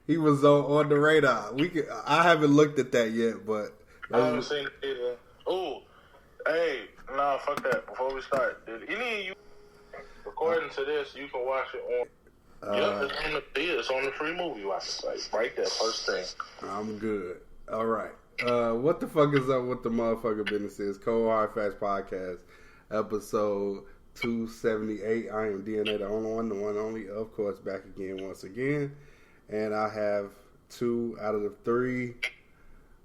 he was on the radar. I haven't looked at that yet, but I haven't seen it either. Oh, hey, nah, fuck that. Before we start, did any of you, according to this, you can watch it on. It's on the free movie watch site right there, first thing. I'm good. All right. What the fuck is up with the motherfucking businesses? Cold Hard Facts Podcast, episode 278. I am DNA, the only one, the one only, of course, back again once again. And I have 2 out of the 3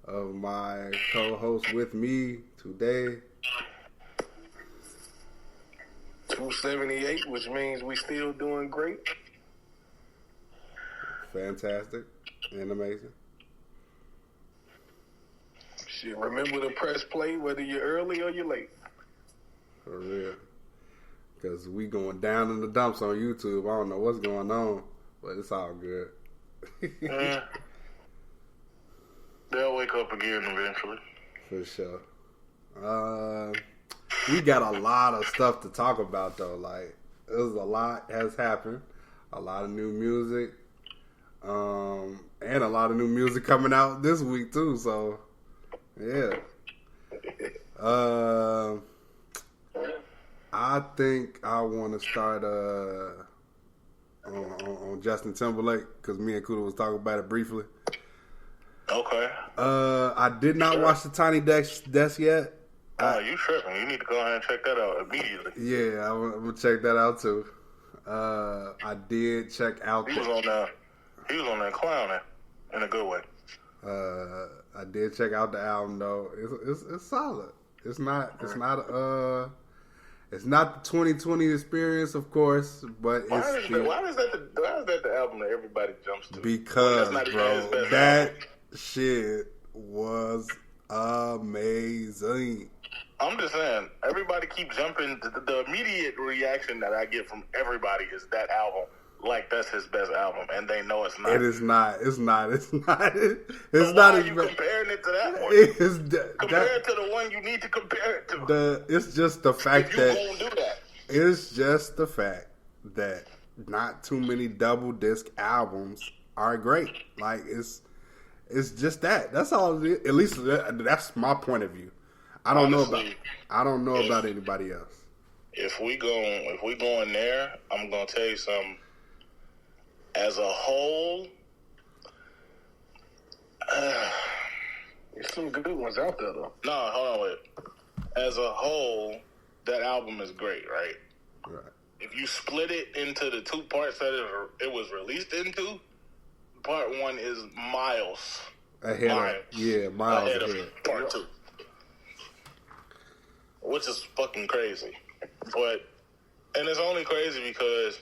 of my co-hosts with me today. 278, which means we still doing great. Fantastic and amazing. Shit, remember to press play whether you're early or you're late. For real. Because we going down in the dumps on YouTube. I don't know what's going on, but it's all good. They'll wake up again eventually. For sure. We got a lot of stuff to talk about, though. Like, there's a lot has happened. A lot of new music. And a lot of new music coming out this week, too. So, yeah. I think I want to start on Justin Timberlake because me and Kuda was talking about it briefly. Okay. I did not watch the Tiny Desk yet. You tripping. You need to go ahead and check that out immediately. Yeah, I'm going to check that out too. I did check out He was on there clowning in a good way. I did check out the album though. It's solid. It's not the 2020 experience, of course, but why is that the album that everybody jumps to? Because, bro, that shit was amazing. I'm just saying, everybody keep jumping. The immediate reaction that I get from everybody is that album. Like that's his best album, and they know it's not. It is not. It's not. It's not. It's not. Why are you comparing it to that one? Compare it to the one you need to compare it to. It's just the fact that you won't do that. It's just the fact that not too many double disc albums are great. Like it's just that. That's all. It is. At least that's my point of view. I don't know about anybody else. If we go in there, I'm gonna tell you something. As a whole, there's some good ones out there, though. No, hold on, wait. As a whole, that album is great, right? Right. If you split it into the 2 parts that it was released into, part 1 is miles ahead of part 2. Which is fucking crazy. And it's only crazy because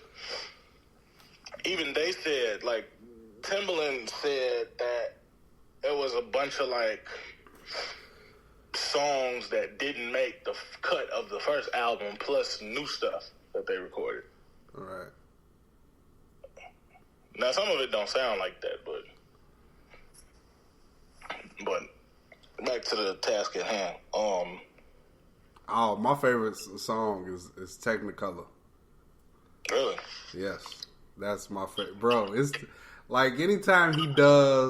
even they said, like, Timbaland said that it was a bunch of, like, songs that didn't make the cut of the first album plus new stuff that they recorded. All right. Now, some of it don't sound like that, but back to the task at hand. My favorite song is Technicolor. Really? Yes. That's my favorite. Bro, it's like anytime Timbaland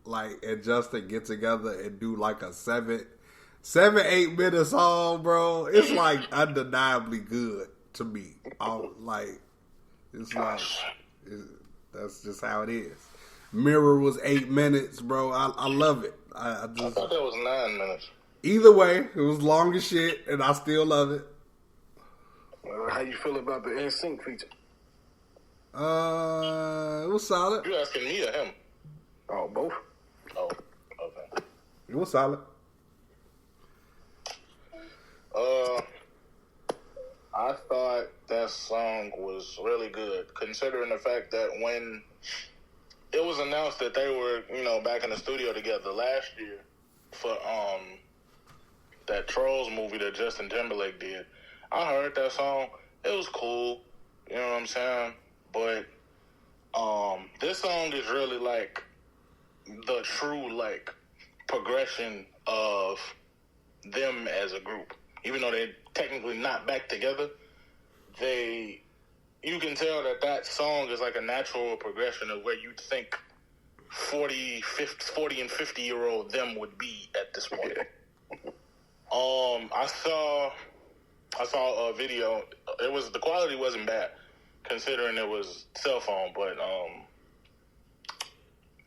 and Justin get together and do like a 7-8 minute song, bro, it's like undeniably good to me. That's just how it is. Mirror was 8 minutes, bro. I love it. I thought that was 9 minutes. Either way, it was long as shit, and I still love it. How you feel about the NSYNC feature? It was solid. You asking me or him? Oh, both. Oh, okay. It was solid. I thought that song was really good, considering the fact that when it was announced that they were, back in the studio together last year for that Trolls movie that Justin Timberlake did, I heard that song. It was cool. You know what I'm saying? But this song is really like the true progression of them as a group. Even though they're technically not back together, they you can tell that song is like a natural progression of where you'd think 40 and 50-year-old them would be at this point. I saw a video. The quality wasn't bad considering it was cell phone, but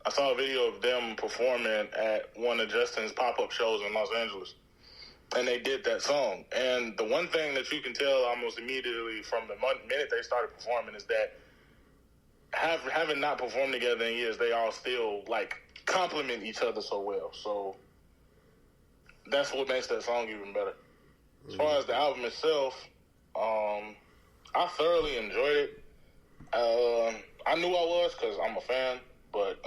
I saw a video of them performing at one of Justin's pop-up shows in Los Angeles. And they did that song. And the one thing that you can tell almost immediately from the minute they started performing is that having not performed together in years, they all still, like, compliment each other so well. So that's what makes that song even better. As far as the album itself, I thoroughly enjoyed it. I knew I was because I'm a fan, but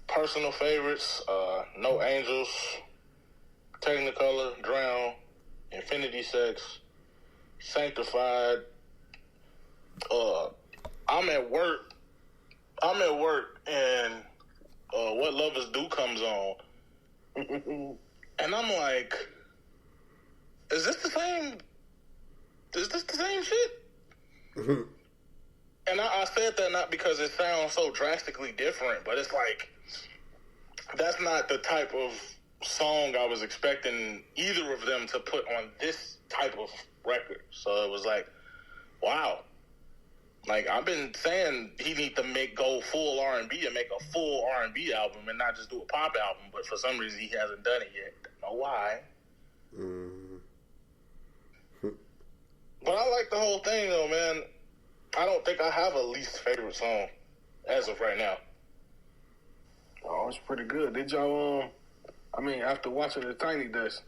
personal favorites, No Angels, Technicolor, Drown, Infinity Sex, Sanctified. I'm at work and What Lovers Do comes on. And I'm like, is this the same shit? And I said that not because it sounds so drastically different, but it's like, that's not the type of song I was expecting either of them to put on this type of record. So it was like, wow. Like, I've been saying he need to go full R&B and make a full R&B album and not just do a pop album, but for some reason he hasn't done it yet. Don't know why. But I like the whole thing, though, man. I don't think I have a least favorite song as of right now. Oh, it's pretty good. Did y'all, after watching the Tiny Desk,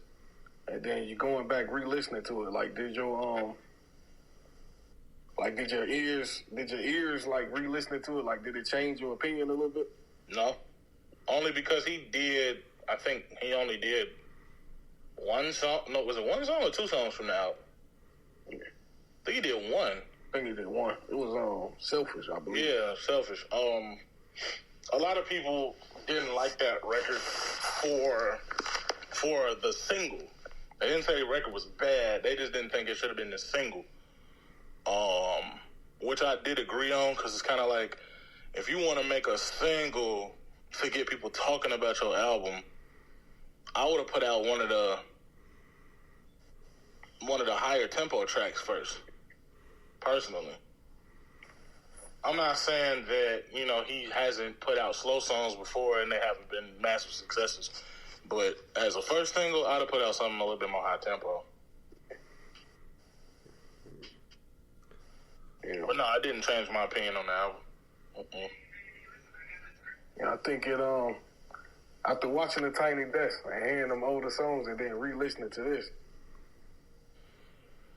and then you going back re-listening to it, like, did your ears, like, re-listening to it, like, did it change your opinion a little bit? No. Only because I think he only did one song. No, was it one song or two songs from the album? Yeah. I think he did one. I think he did one. It was Selfish, I believe. Yeah, Selfish. A lot of people didn't like that record for the single. They didn't say the record was bad. They just didn't think it should have been the single. Which I did agree on, because it's kind of like, if you want to make a single to get people talking about your album, I would have put out one of the higher tempo tracks first. Personally, I'm not saying that, he hasn't put out slow songs before and they haven't been massive successes, but as a first single, I'd have put out something a little bit more high tempo. Yeah. But no, I didn't change my opinion on the album. Yeah, I think it, after watching the Tiny Desk and hearing them older songs and then re-listening to this,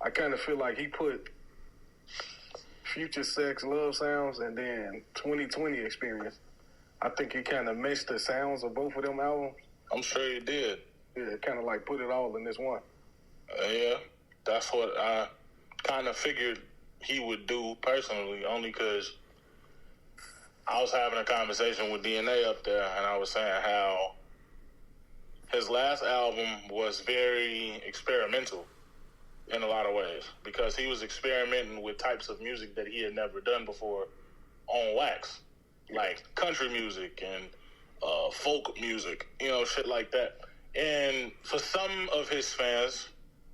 I kind of feel like he put Future Sex, Love Sounds, and then 2020 Experience. I think he kind of meshed the sounds of both of them albums. I'm sure he did. Yeah, kind of like put it all in this one. Yeah, that's what I kind of figured he would do personally, only because I was having a conversation with DNA up there, and I was saying how his last album was very experimental in a lot of ways, because he was experimenting with types of music that he had never done before on wax, like country music and folk music, shit like that. And for some of his fans,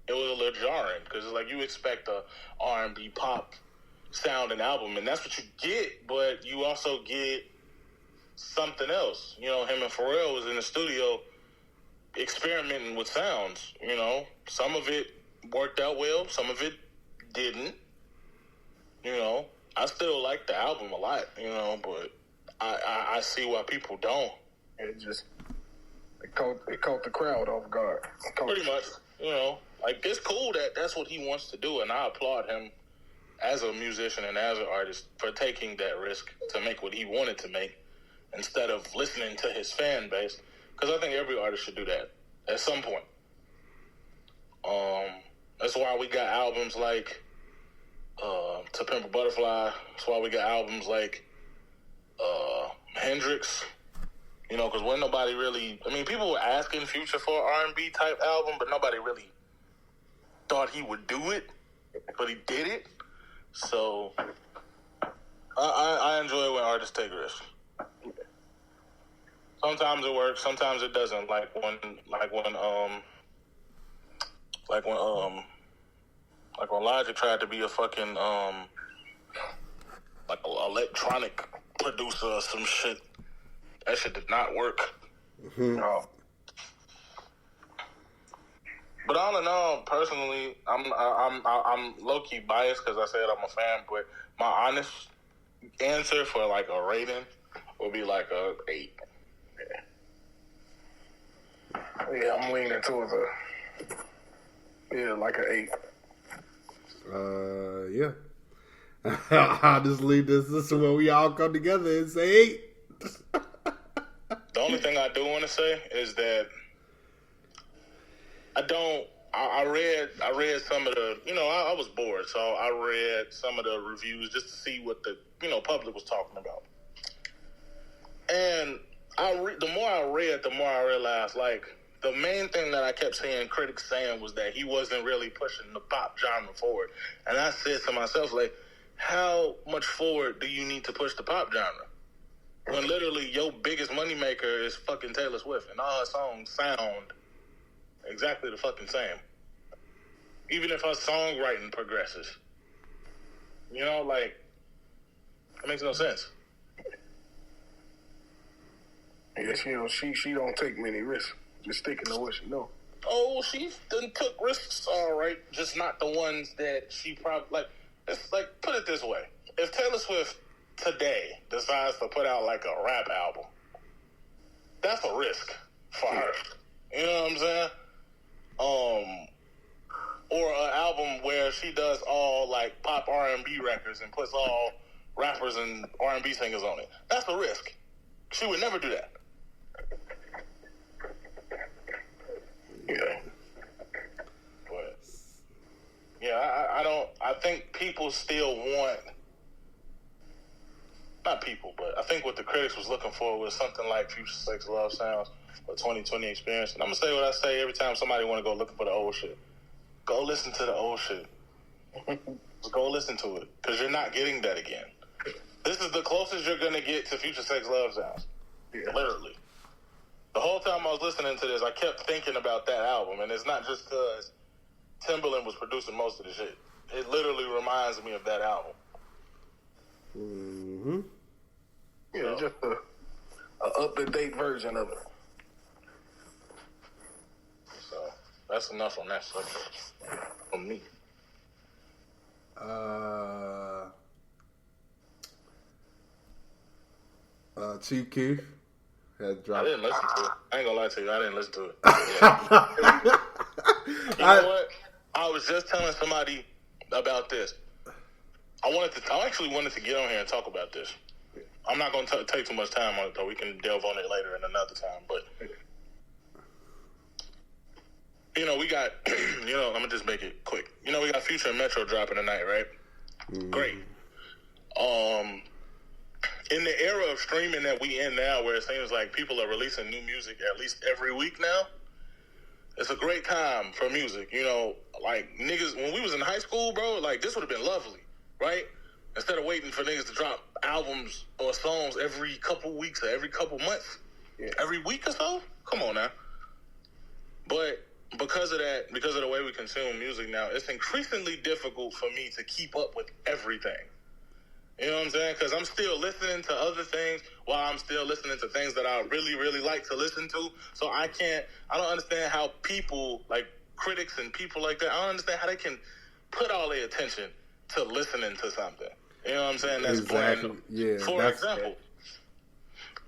it was a little jarring, because it's like you expect a R&B pop sounding album, and that's what you get, but you also get something else. Him and Pharrell was in the studio experimenting with sounds. Some of it worked out well, some of it didn't. I still like the album a lot, but I see why people don't. It caught the crowd off guard. Pretty much, like, it's cool that that's what he wants to do, and I applaud him as a musician and as an artist for taking that risk to make what he wanted to make instead of listening to his fan base, because I think every artist should do that at some point. That's why we got albums like To Pimp a Butterfly. That's why we got albums like Hendrix. Because when nobody really... people were asking Future for an R&B type album, but nobody really thought he would do it. but he did it. So I enjoy when artists take risks. Sometimes it works, sometimes it doesn't. Like when Logic tried to be a fucking like an electronic producer or some shit. That shit did not work. Mm-hmm. No. But all in all, personally, I'm low key biased because I said I'm a fan. But my honest answer for like a rating would be like a 8. Yeah, I'm leaning towards like an 8. Yeah. I'll just leave this is where we all come together and say 8. The only thing I do want to say is that I read some of the, I was bored, so I read some of the reviews just to see what the, public was talking about. And the more I read, the more I realized, like, the main thing that I kept seeing critics saying was that he wasn't really pushing the pop genre forward. And I said to myself, like, how much forward do you need to push the pop genre? When literally your biggest moneymaker is fucking Taylor Swift, and all her songs sound exactly the fucking same. Even if her songwriting progresses. Like, it makes no sense. Yeah, she don't take many risks. Just sticking to what she know. Oh, she done took risks, all right. Just not the ones that she probably, like, it's like, put it this way. If Taylor Swift today decides to put out, like, a rap album, that's a risk for her. You know what I'm saying? Or an album where she does all, like, pop R&B records and puts all rappers and R&B singers on it. That's a risk. She would never do that. Yeah. But, yeah, I think people still want, not people, but I think what the critics was looking for was something like Future Sex Love Sounds or 2020 Experience. And I'm going to say what I say every time somebody want to go looking for the old shit. Go listen to the old shit. Just go listen to it, because you're not getting that again. This is the closest you're going to get to Future Sex Love Sounds. Yeah. Literally. The whole time I was listening to this, I kept thinking about that album, and it's not just because Timbaland was producing most of the shit. It literally reminds me of that album. Mm-hmm. Yeah, just a up-to-date version of it. So, that's enough on that subject from me. Chief Keef had dropped. I didn't listen to it. I ain't gonna lie to you. I didn't listen to it. Yeah. You know what? I was just telling somebody about this. I actually wanted to get on here and talk about this. I'm not going to take too much time on it, though. We can delve on it later in another time. But, we got, I'm going to just make it quick. We got Future and Metro dropping tonight, right? Mm. Great. In the era of streaming that we in now, where it seems like people are releasing new music at least every week now, it's a great time for music. Like, niggas, when we was in high school, bro, like, this would have been lovely, right? Instead of waiting for niggas to drop albums or songs every couple weeks or every couple months, every week or so, come on now. But because of that, because of the way we consume music now, it's increasingly difficult for me to keep up with everything. You know what I'm saying? Because I'm still listening to other things while I'm still listening to things that I really, really like to listen to. So I don't understand how people, like critics and people like that, I don't understand how they can put all their attention to listening to something. You know what I'm saying? That's exactly. bland. Yeah. For example,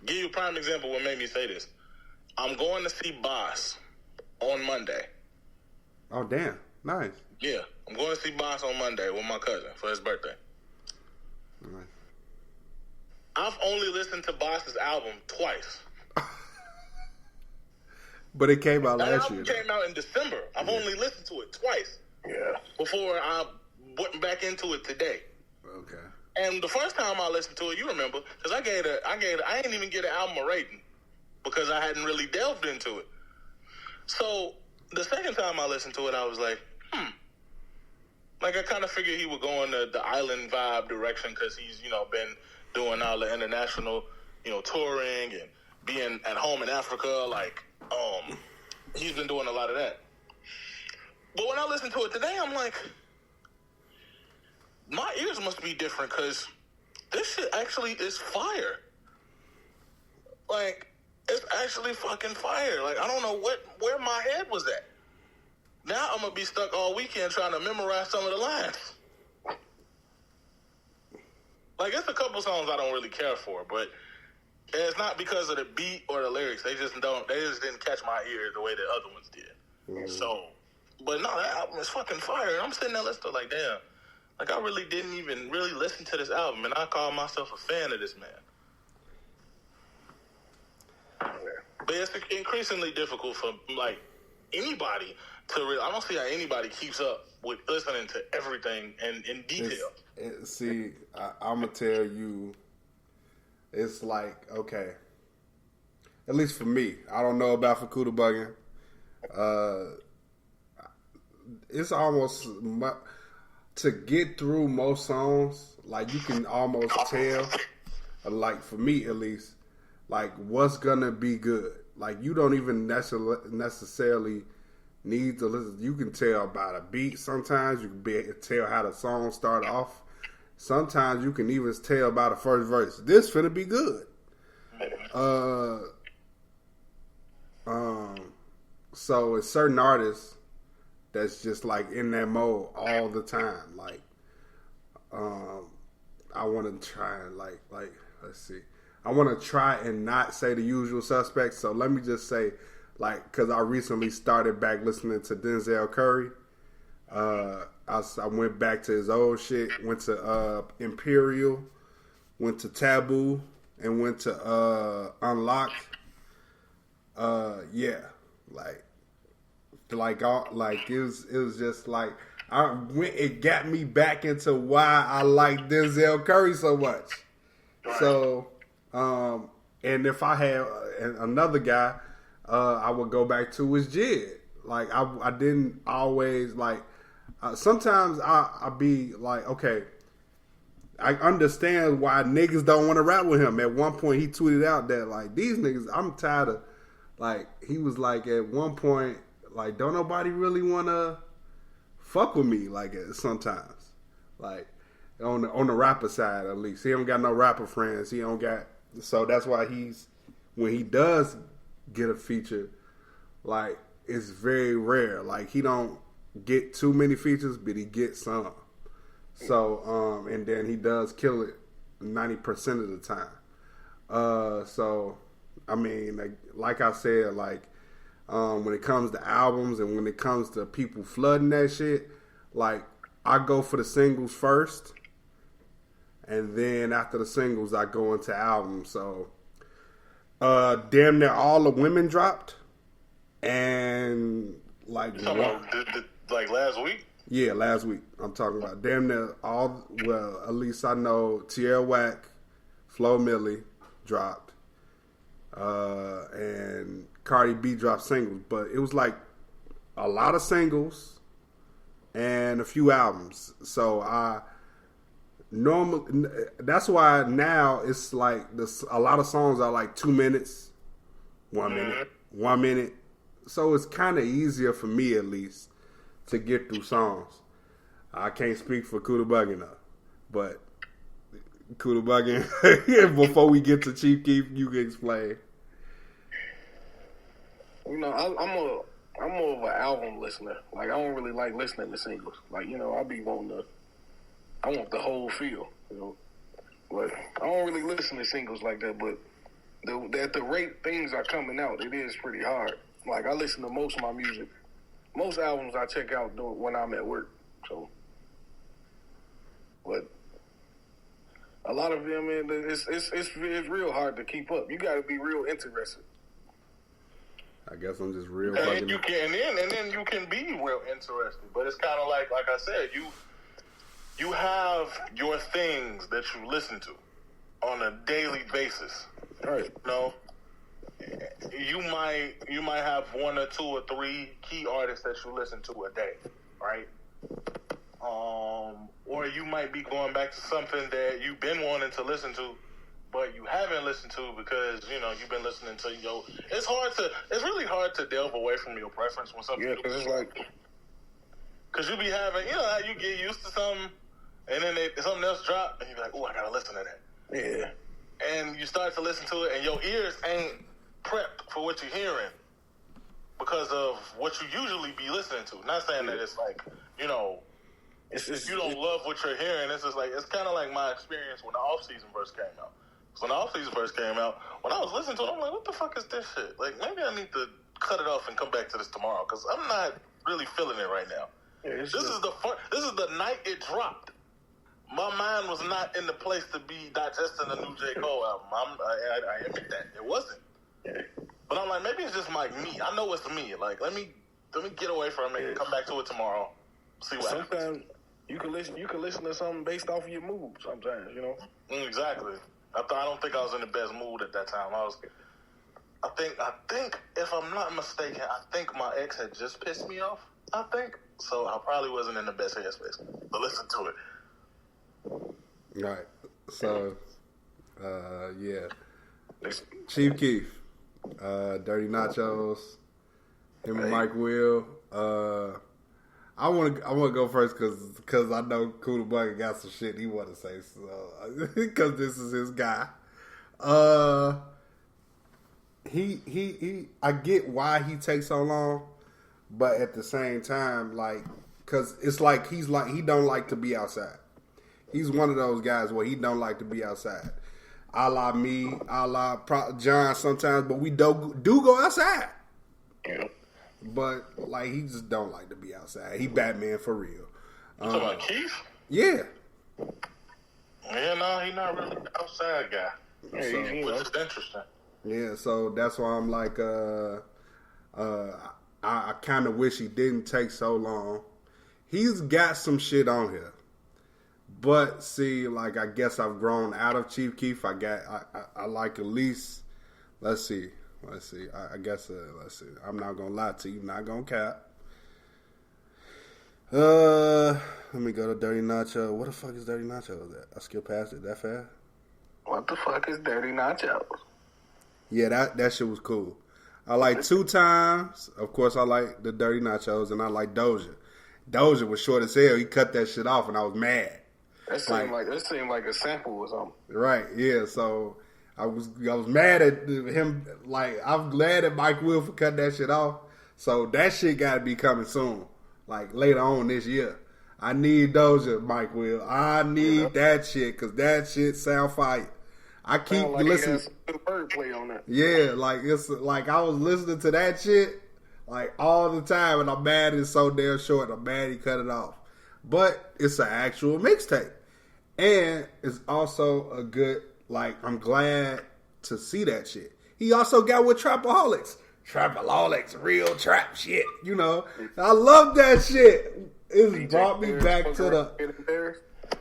give you a prime example what made me say this. I'm going to see Boss on Monday. Oh, damn. Nice. Yeah. I'm going to see Boss on Monday with my cousin for his birthday. Nice. I've only listened to Boss's album twice. But it came out last year. It came out in December. I've only listened to it twice. Yeah. Before I went back into it today. Okay. And the first time I listened to it, you remember, because I didn't even get an album a rating because I hadn't really delved into it. So the second time I listened to it, I was like, Like, I kind of figured he would go in the island vibe direction because he's, been doing all the international, touring and being at home in Africa. Like, he's been doing a lot of that. But when I listen to it today, I'm like, my ears must be different because this shit actually is fire. Like, it's actually fucking fire. Like, I don't know where my head was at. Now I'm going to be stuck all weekend trying to memorize some of the lines. Like, it's a couple songs I don't really care for, but it's not because of the beat or the lyrics. They just didn't catch my ear the way the other ones did. Mm. So, but no, that album is fucking fire. And I'm sitting there listening like, damn. Like, I really didn't even really listen to this album, and I call myself a fan of this man. But it's increasingly difficult for, like, anybody to really... I don't see how anybody keeps up with listening to everything and in detail. I'm going to tell you, it's like, okay, at least for me, I don't know about for Kuda Buggin'. It's almost... to get through most songs, like, you can almost tell, like, for me at least, like, what's gonna be good. Like, you don't even necessarily need to listen. You can tell by the beat sometimes. You can tell how the song started off. Sometimes you can even tell by the first verse. This finna be good. So it's certain artists that's just like in that mode all the time. Like, I want to try and like, let's see. I want to try and not say the usual suspects. So let me just say, like, because I recently started back listening to Denzel Curry. I went back to his old shit. Went to Imperial, went to Taboo, and went to Unlocked. Yeah, it was just like it got me back into why I like Denzel Curry so much. Right. So, and if I had another guy, I would go back to his Jid. Like, I didn't always like. Sometimes I be like, okay, I understand why niggas don't want to rap with him. At one point, he tweeted out that, like, these niggas, I'm tired of, like, he was like, at one point, like, don't nobody really want to fuck with me, like, sometimes. Like, on the rapper side, at least. He don't got no rapper friends. He don't got, so that's why when he does get a feature, like, it's very rare. Like, he don't get too many features, but he gets some. So, and then he does kill it 90% of the time. So, I mean, like I said, like, when it comes to albums and when it comes to people flooding that shit, like, I go for the singles first, and then after the singles, I go into albums. So, damn near all the women dropped, and like, like last week? Yeah, last week. I'm talking about damn near all. Well, at least I know Tierra Whack, Flo Milli dropped, and Cardi B dropped singles. But it was like a lot of singles and a few albums. So that's why now it's like a lot of songs are like 2 minutes, 1 minute, 1 minute. So it's kind of easier for me, at least, to get through songs. I can't speak for Kuda Buggin' though, but Kuda Buggin', before we get to Chief Keef, you can explain. You know, I'm more of an album listener. Like, I don't really like listening to singles. Like, you know, I want the whole feel, you know. But I don't really listen to singles like that. But at the rate things are coming out, it is pretty hard. Like, I listen to most of my music. Most albums I check out when I'm at work. So, but a lot of them, man, it's real hard to keep up. You got to be real interested. I guess I'm just real. And then you can be real interested. But it's kind of like I said, you have your things that you listen to on a daily basis. Right. You know, you might have 1 or 2 or 3 key artists that you listen to a day, right? or you might be going back to something that you've been wanting to listen to, but you haven't listened to because, you know, you've been listening to it's really hard to delve away from your preference when something Yeah, because it's like... Because you be having, you know how you get used to something, and then something else drop, and you be like, oh, I gotta listen to that. Yeah. And you start to listen to it, and your ears ain't prepped for what you're hearing because of what you usually be listening to. Not saying that it's like, you know, you don't love what you're hearing. It's just like, it's kind of like my experience when the off-season first came out. So when the off-season first came out, when I was listening to it, I'm like, what the fuck is this shit? Like, maybe I need to cut it off and come back to this tomorrow because I'm not really feeling it right now. Yeah, this is the night it dropped. My mind was not in the place to be digesting a new J. Cole album. I admit that. It wasn't. Yeah. But I'm like, maybe it's just like me. I know it's me. Like, let me get away from it and come back to it tomorrow. See what happens. Sometimes you can listen to something based off of your mood sometimes, you know? Exactly. I don't think I was in the best mood at that time. I think if I'm not mistaken, I think my ex had just pissed me off. I think. So I probably wasn't in the best headspace to listen to it. Right. So, yeah. Chief Keef, Dirty Nachos, him and Mike Will. I want to go first because I know Cooler Bucket got some shit he want to say. So because this is his guy. He I get why he takes so long, but at the same time, like, because it's like he don't like to be outside. He's one of those guys where he don't like to be outside. A la me, a la John sometimes, but we do go outside. Yeah. But like, he just don't like to be outside. He Batman for real. You talking about Keef? Yeah. Yeah, no, he's not really an outside guy. So, which is interesting. Yeah, so that's why I'm like, I kind of wish he didn't take so long. He's got some shit on here. But see, like, I guess I've grown out of Chief Keef. I like at least, let's see. I guess, let's see. I'm not going to lie to you. Not going to cap. Let me go to Dirty Nacho. What the fuck is Dirty Nacho? I skipped past it that fast. What the fuck is Dirty Nachos? Yeah, that shit was cool. I like 2 Times. Of course, I like the Dirty Nachos, and I like Doja. Doja was short as hell. He cut that shit off, and I was mad. That seemed like a sample or something. Right, yeah. So I was mad at him. Like, I'm glad that Mike Will for cutting that shit off. So that shit got to be coming soon, like later on this year. I need Doja, Mike Will. I need that shit because that shit sound fire. I keep listening. Wordplay on that. Yeah, like it's like I was listening to that shit like all the time, and I'm mad it's so damn short. I'm mad he cut it off, but it's an actual mixtape, and it's also a good. Like, I'm glad to see that shit. He also got with Trapaholics. Trapaholics, real trap shit. You know, I love that shit. It brought me back to the.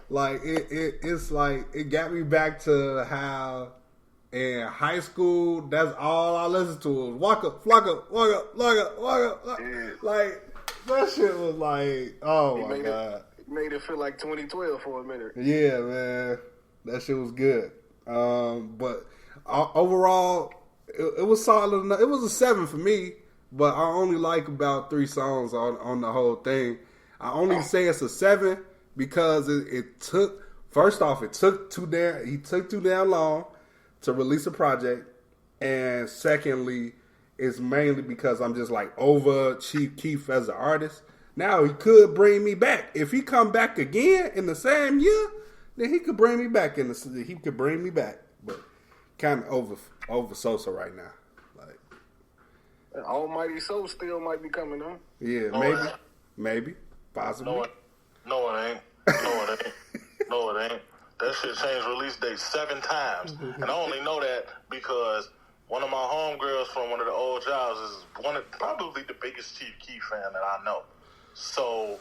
Like it's like it got me back to how in high school that's all I listened to was Waka Flocka Waka Flocka Waka. Like that shit was like, oh my god, it made it feel like 2012 for a minute. Yeah, man, that shit was good. But overall, it was solid enough. It was a 7 for me, but I only like about 3 songs on the whole thing. I only say it's a 7. Because it took, first off, he took too damn long to release a project. And secondly, it's mainly because I'm just like over Chief Keef as an artist. Now, he could bring me back. If he come back again in the same year, then he could bring me back. He could bring me back. But kind of over Sosa right now. Like, Almighty Soul still might be coming on. Yeah, maybe, possibly. No, it ain't. No, it ain't. That shit changed release date 7 times. And I only know that because one of my homegirls from one of the old jobs is probably the biggest Chief Keef fan that I know. So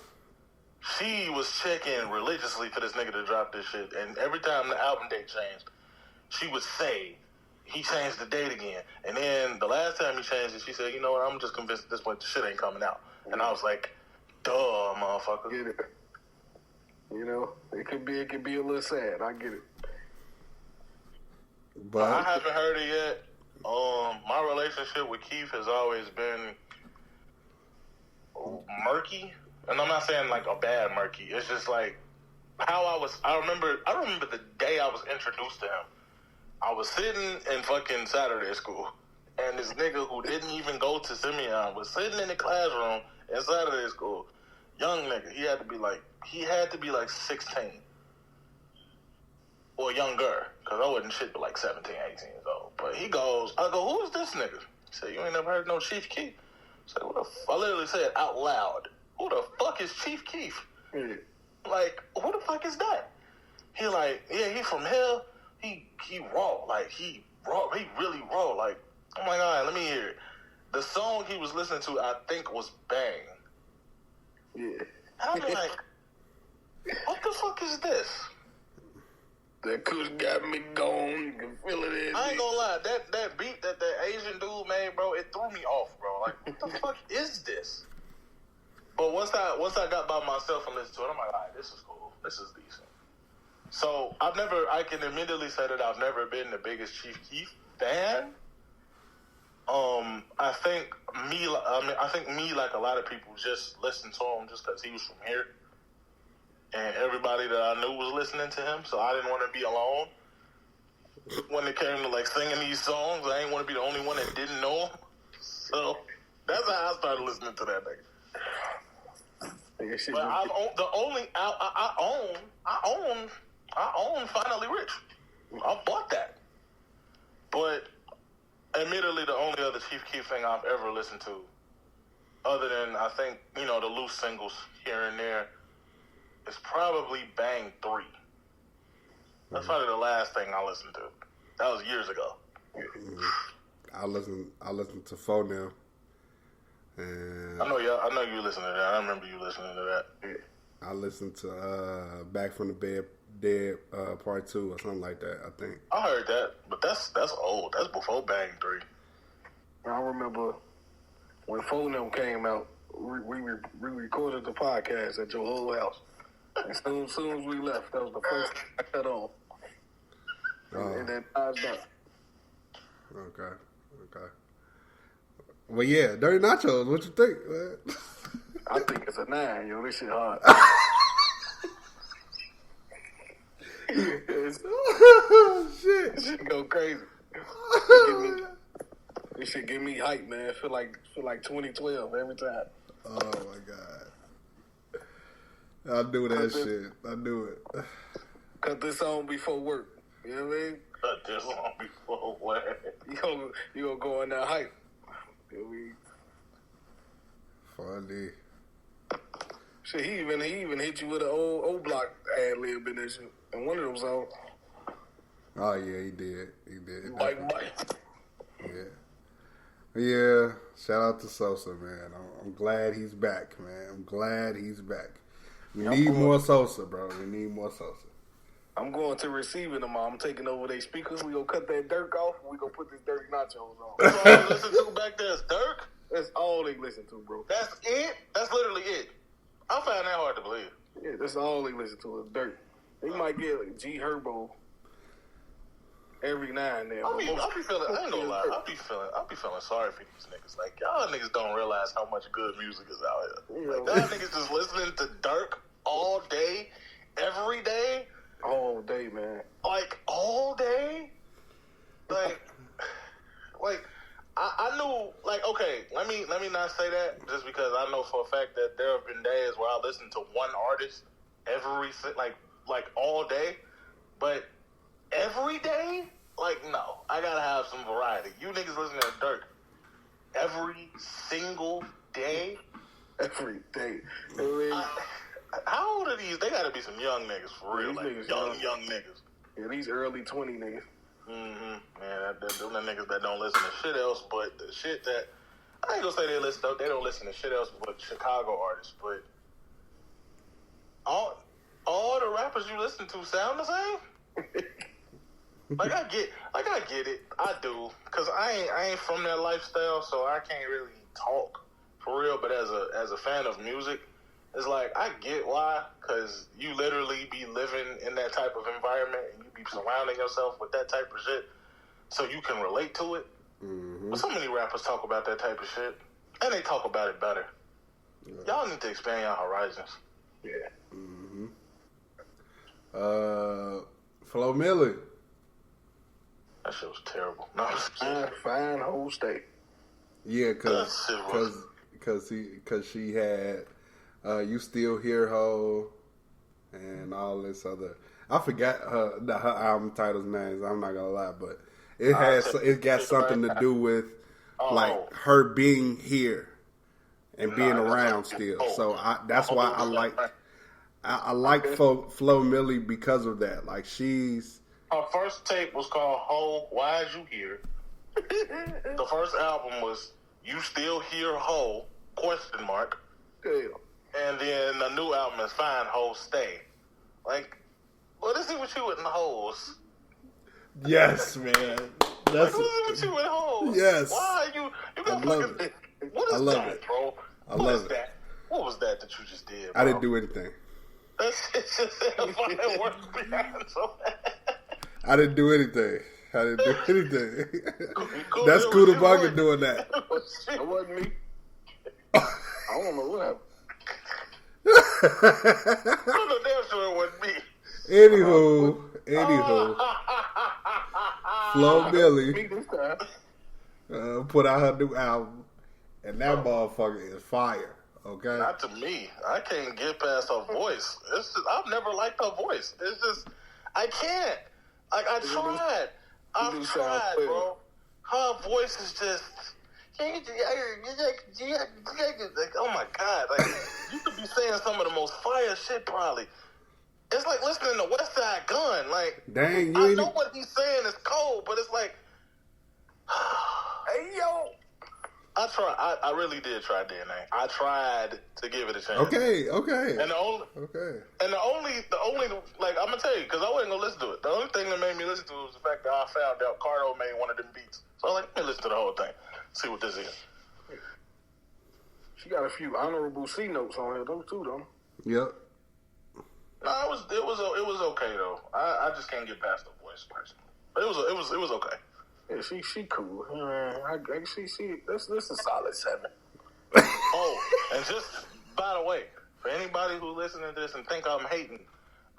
she was checking religiously for this nigga to drop this shit. And every time the album date changed, she would say, he changed the date again. And then the last time he changed it, she said, you know what, I'm just convinced at this point the shit ain't coming out. And I was like, duh, motherfucker. You know, it could be a little sad. I get it. But I haven't heard it yet. My relationship with Keef has always been murky, and I'm not saying like a bad murky. It's just like how I remember the day I was introduced to him. I was sitting in fucking Saturday school, and this nigga who didn't even go to Simeon was sitting in the classroom in Saturday school. Young nigga, he had to be like 16 or younger, because I wasn't shit but like 17, 18 years old. But I go, who is this nigga? He said, you ain't never heard no Chief Keef? I literally said out loud, who the fuck is Chief Keef? Mm. Like, who the fuck is that? He like, yeah, he from hell. He raw. Like, he really raw. Like, oh my God, let me hear it. The song he was listening to, I think, was Bang. Yeah. I'm like, what the fuck is this? That kush got me going. You can feel it in I ain't me. gonna lie, that beat that Asian dude made, bro, it threw me off, bro. Like, what the fuck is this? But once I got by myself and listened to it, I'm like, all right, this is cool. This is decent. So I can admittedly say that I've never been the biggest Chief Keef fan. I think me, like a lot of people, just listened to him just because he was from here. And everybody that I knew was listening to him, so I didn't want to be alone. When it came to, like, singing these songs, I didn't want to be the only one that didn't know him. So that's how I started listening to that nigga. But I own Finally Rich. I bought that. But admittedly, the only other Chief Keef thing I've ever listened to, other than, I think, the loose singles here and there, is probably Bang 3. That's probably the last thing I listened to. That was years ago. I listen to 4 now. And I know you listen to that. I remember you listening to that. I listened to Back from the Dead Part 2 or something like that, I think. I heard that, but that's old. That's before Bang 3. I remember when 4 of them came out, we recorded the podcast at your whole house. And soon as we left, that was the first thing I cut on. And then I was done. Okay. Well, yeah, Dirty Nachos, what you think, man? I think it's a 9, yo. This shit hard. Shit. This shit go crazy. This shit give me hype, man. Feel like 2012 every time. Oh my God. I knew that shit. I knew it. Cut this on before work. You know what I mean? Cut this on before work. You gonna go on that hype. You know what I mean? Funny. Shit, he even hit you with an old block ad lib in this shit. And one of them songs. Oh yeah, he did. Mike. Yeah. Shout out to Sosa, man. I'm glad he's back, man. We need more Sosa, bro. We need more Sosa. I'm going to receiving them. I'm taking over their speakers. We gonna cut that Dirk off. And we gonna put this Dirty Nachos on. That's all they listen to back there is Dirk? That's all they listen to, bro. That's it? That's literally it. I find that hard to believe. Yeah, that's all they listen to is Dirk. They might get like G Herbo every now and then. I be feeling, I ain't gonna lie, I be feeling sorry for these niggas. Like, y'all niggas don't realize how much good music is out here. Like, y'all niggas just listening to Dirk all day, every day. All day, man. Like, all day? Like, I knew, like, okay, let me not say that just because I know for a fact that there have been days where I listen to one artist like all day, but every day, like, no, I gotta have some variety. You niggas listening to Dirk every single day? Every day. How old are these? They gotta be some young niggas for real. Like, young niggas. Yeah, these early 20 niggas. Mm-hmm. Man, them the niggas that don't listen to shit else, but the shit that, I ain't gonna say they don't listen to shit else but Chicago artists, but all the rappers you listen to sound the same? Like, I get it. I do. Cause I ain't from that lifestyle, so I can't really talk for real, but as a fan of music, it's like, I get why because you literally be living in that type of environment and you be surrounding yourself with that type of shit, so you can relate to it. Mm-hmm. But so many rappers talk about that type of shit, and they talk about it better. Yeah. Y'all need to expand your horizons. Yeah. Mm-hmm. Flo Milli. That shit was terrible. No, fine whole state. Yeah, cause she had You Still Hear Ho and all this other. I forgot her album titles names. I'm not gonna lie, but it got something to do with like her being here and being around still. So that's why I like Flo Milli because of that. Like her first tape was called Ho, Why Is You Here? The first album was You Still Hear Ho? ? And then the new album is Fine Ho, Stay. Like, what is it with you and the hoes? Yes, man. That's what is it with you and hoes? Yes. Why are you got fucking... What is that, bro? What is that? What was that you just did, bro? I didn't do anything. That's just the worst behind so bad. I didn't do anything. That's Kuda Bugger doing that. That wasn't me. I don't know what happened. I know damn sure it wasn't me. Anywho. Flo Milli put out her new album, and that motherfucker is fire. Okay? Not to me. I can't get past her voice. I've never liked her voice. It's just, I can't. Like, I tried. I've tried, bro. Her voice is just... Like, oh my God. Like, you could be saying some of the most fire shit, probably. It's like listening to West Side Gun. Like, dang, I know what he's saying is cold, but it's like... Hey, yo... I really did try DNA. I tried to give it a chance. Okay. And the only, like, I'm gonna tell you, because I wasn't gonna listen to it. The only thing that made me listen to it was the fact that I found out Cardo made one of them beats. So I was like, let me listen to the whole thing, see what this is. She got a few honorable C notes on here, those too, though. Yep. No, it was okay though. I just can't get past the voice personally, but it was okay. Yeah, she cool. I see. This is a solid 7. Oh, and just by the way, for anybody who listening to this and think I'm hating,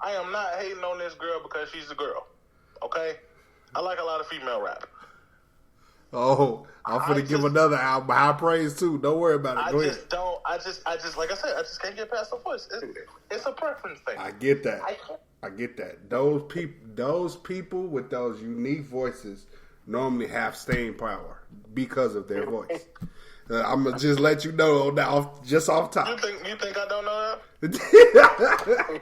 I am not hating on this girl because she's a girl. Okay, I like a lot of female rap. Oh, I'm finna give another album high praise too. Don't worry about it. Go ahead. I just like I said, I just can't get past the voice. It's a preference thing. I get that. I get that. Those people with those unique voices normally have staying power because of their voice. I'm gonna just let you know just off top. You think I don't know that?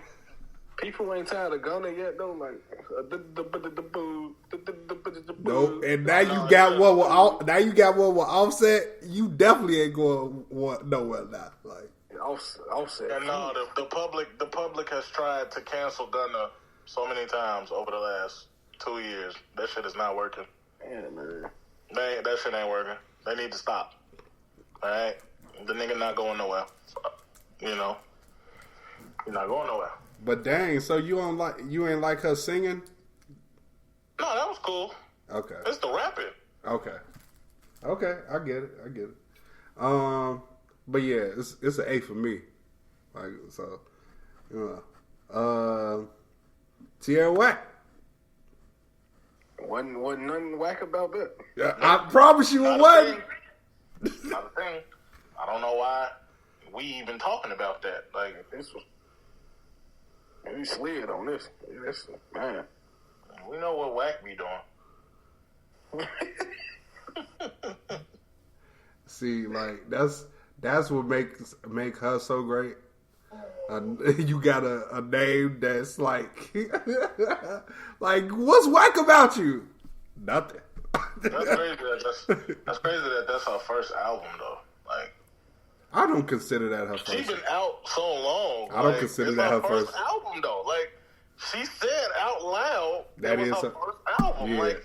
People ain't tired of Gunna yet though. Like, nope. And now you got one with Offset. You definitely ain't going nowhere now. Like Offset. And no, the public has tried to cancel Gunna so many times over the last 2 years. That shit is not working. Man. That shit ain't working. They need to stop. All right, the nigga not going nowhere. You know, he's not going nowhere. But dang, so you ain't like her singing? No, that was cool. Okay, it's the rapping. Okay, I get it. But yeah, it's an 8 for me. Like so, Tierra Whack. Wasn't nothing whack about that. Yeah, I promise you it wasn't. Not a thing. I don't know why we even talking about that. Like, this was... We slid on this. Man. We know what whack be doing. See, like, that's what make her so great. You got a name that's like, like, what's whack about you? Nothing. That's crazy. That's crazy that that's her first album though. Like, I don't consider that her first. She's been out so long. I don't consider that her first album though. Like, she said out loud that was is her first album. Yeah. Like,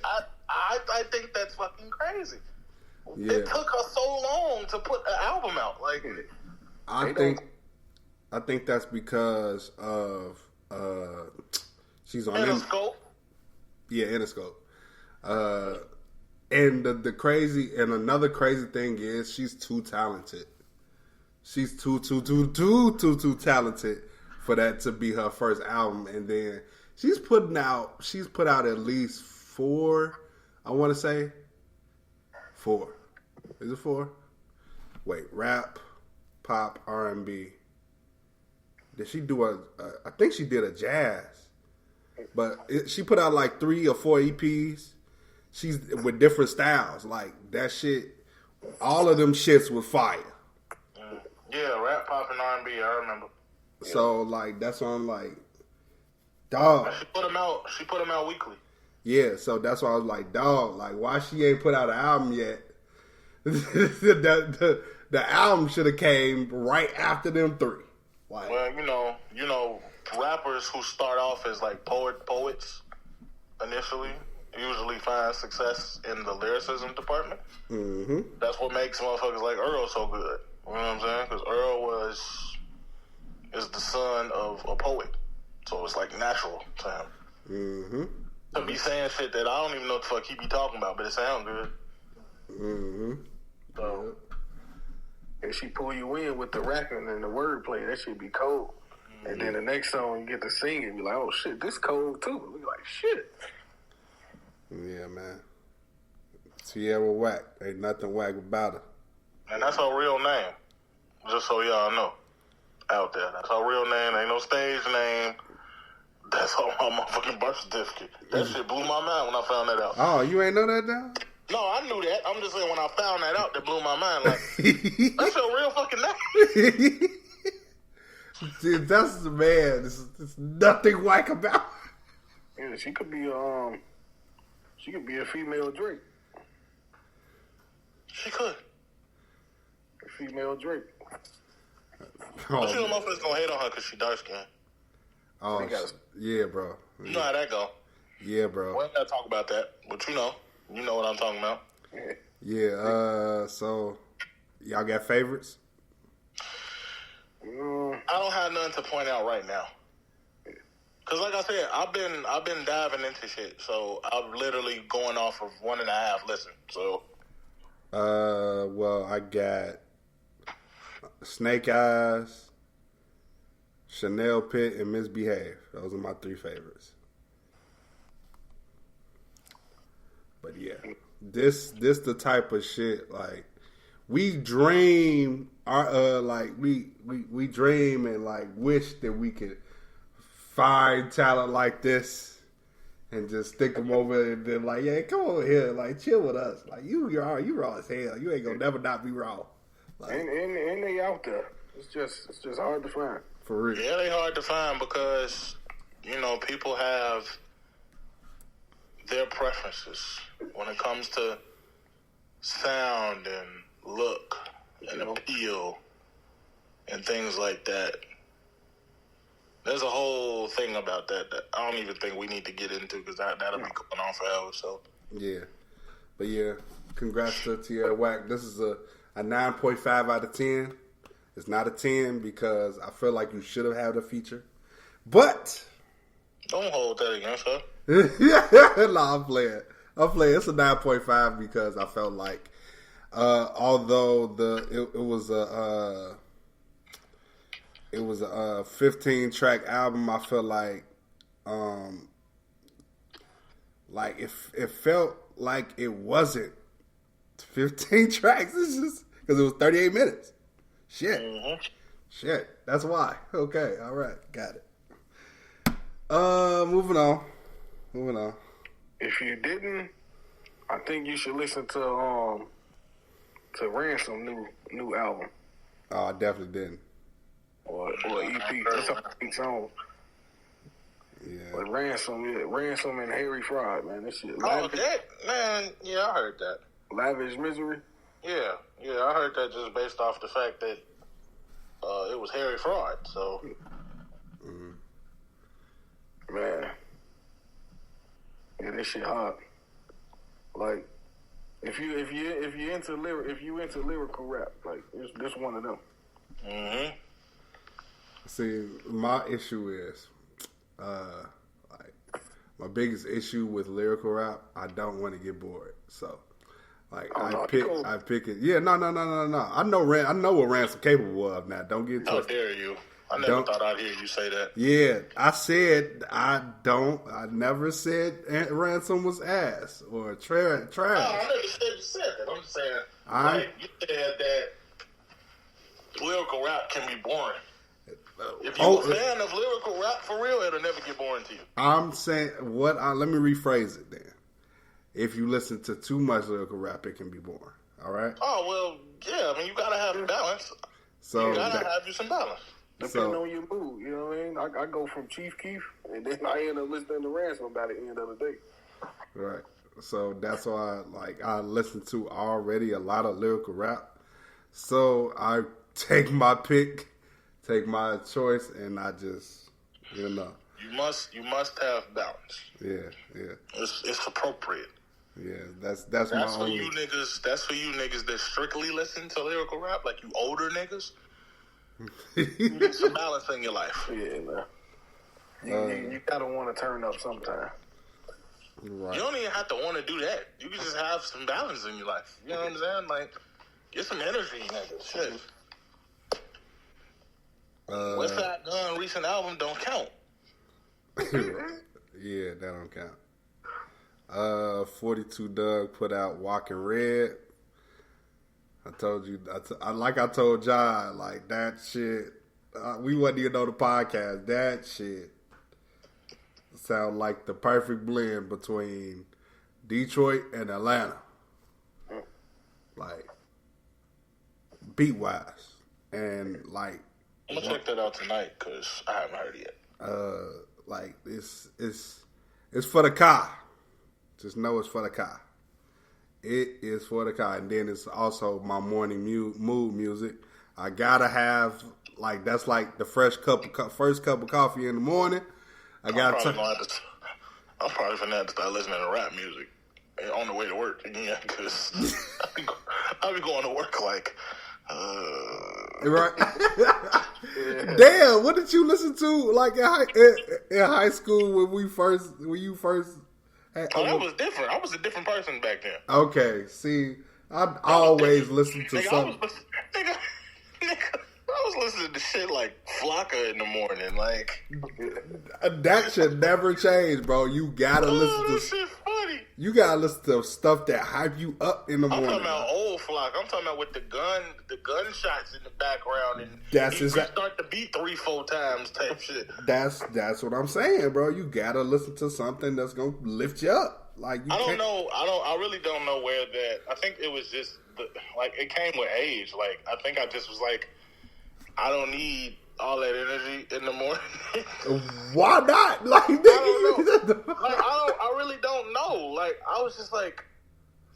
I think that's fucking crazy. Yeah. It took her so long to put an album out. Like, I think I think that's because of she's on Interscope. Interscope. And the crazy and another crazy thing is she's too talented. She's too talented for that to be her first album. And then she's put out at least 4. I want to say 4. Is it 4? Wait, rap, pop, R&B. Did she do I think she did a jazz. But she put out like 3 or 4 EPs. She's with different styles. Like that shit, all of them shits was fire. Yeah, rap, pop, and R&B. I remember. So like that's why I'm like, dog. She put them out. She put them out weekly. Yeah, so that's why I was like, dog. Like why she ain't put out an album yet? the album should have came right after them 3. Like, well, you know, rappers who start off as like poets initially usually find success in the lyricism department. Mm-hmm. That's what makes motherfuckers like Earl so good. You know what I'm saying? Because Earl is the son of a poet, so it's like natural to him. Mm-hmm. To be saying shit that I don't even know what the fuck he be talking about, but it sound good. Mm-hmm. So, and she pull you in with the rapping and the wordplay. That shit be cold. Mm-hmm. And then the next song you get to sing and be like, oh shit, this cold too. We like shit. Yeah, man. Tierra Whack. Ain't nothing whack about her. And that's her real name. Just so y'all know. Out there. That's her real name. Ain't no stage name. That's on my motherfucking birth certificate. That shit blew my mind when I found that out. Oh, you ain't know that now? No, I knew that. I'm just saying when I found that out, that blew my mind. Like, that's your real fucking name. See, that's the man. There's nothing whack about her. Yeah, she could be a female Drake. She could. A female Drake. But you know motherfuckers gonna hate on her because she dark skinned. Oh, yeah, bro. You know how that go. Yeah, bro. We ain't gotta talk about that, but you know what I'm talking about. Yeah. So y'all got favorites? I don't have nothing to point out right now. Cause like I said, I've been diving into shit, so I'm literally going off of 1.5 listen. So, well, I got Snake Eyes, Chanel Pitt, and Misbehave. Those are my 3 favorites. But yeah, this the type of shit like we dream we dream and like wish that we could find talent like this and just stick them over and then like, yeah, come over here, like chill with us. Like you raw as hell. You ain't gonna never not be raw. Like, and they out there. It's just hard to find. For real. Yeah, they hard to find because people have their preferences when it comes to sound and look and appeal and things like that. There's a whole thing about that I don't even think we need to get into because that'll be going on forever. So yeah, but yeah, congrats to Tierra Whack. This is a 9.5 out of 10. It's not a 10 because I feel like you should have had a feature, but don't hold that against her. No, I'm playing. It's a 9.5 because I felt like, although it was a 15-track album, I felt like it felt like it wasn't 15 tracks. It's just because it was 38 minutes. Shit. Mm-hmm. Shit. That's why. Okay. All right. Got it. Moving on. If you didn't, I think you should listen to Ransom new album. Oh, I definitely didn't. Or EP. It's on 8 songs. Yeah. But Ransom and Harry Fraud, man. This shit. Oh, that man. Yeah, I heard that. Lavish Misery. Yeah, I heard that just based off the fact that it was Harry Fraud. So, man, yeah, this shit hard. Like, if you into lyrical rap, like this one of them. mm-hmm. See, my issue is, like, my biggest issue with lyrical rap, I don't want to get bored. So, like, I pick it. Yeah, no. I know what Ransom capable of now. Don't get How twisted. dare you? I never thought I'd hear you say that. Yeah, I said I never said Ransom was ass or trash. No, I never said you said that. I'm just saying, like, you said that lyrical rap can be boring. If you're a fan of lyrical rap for real, it'll never get boring to you. I'm saying let me rephrase it then. If you listen to too much lyrical rap, it can be boring. All right? Oh, well, yeah. I mean, you gotta have balance. So you gotta have you some balance. Depending on your mood, you know what I mean? I go from Keef, and then I end up listening to Ransom by the end of the day. Right. So that's why, I listen to already a lot of lyrical rap. So I take my pick, take my choice, and I just, You must have balance. Yeah. It's appropriate. Yeah, that's my for only... you niggas. That's for you niggas that strictly listen to lyrical rap, like you older niggas. You need some balance in your life. Yeah, man. You gotta want to turn up sometime. Right. You don't even have to want to do that. You can just have some balance in your life. You know what I'm saying? Like, get some energy, nigga. Shit. Westside Gunn recent album don't count. Yeah, that don't count. 42 Doug put out Walking Red. I told you, I told John, like, that shit, we wasn't even on the podcast. That shit sound like the perfect blend between Detroit and Atlanta. Like, beat-wise. And, like... I'm going to check that out tonight, because I haven't heard it yet. Like, it's for the car. Just know it's for the car. It is for the car. And then it's also my morning mood music. I gotta have, like, that's like the first cup of coffee in the morning. I'm probably gonna have to start listening to rap music on the way to work again, because I'll be going to work like, right. Damn, what did you listen to, like, in high school when you first that was different. I was a different person back then. Okay, see, I always listen to something. I was listening to shit like Flocka in the morning. Like, that should never change, bro. You gotta listen to shit funny. You gotta listen to stuff that hype you up in the morning. I'm talking about old Flocka. I'm talking about with the gunshots in the background, and start the beat 3-4 times type shit. That's what I'm saying, bro. You gotta listen to something that's gonna lift you up. Like, I don't know. I really don't know where that. I think it was just it came with age. Like, I think I just was like, I don't need all that energy in the morning. Why not? Like, I don't know. I really don't know. Like, I was just like,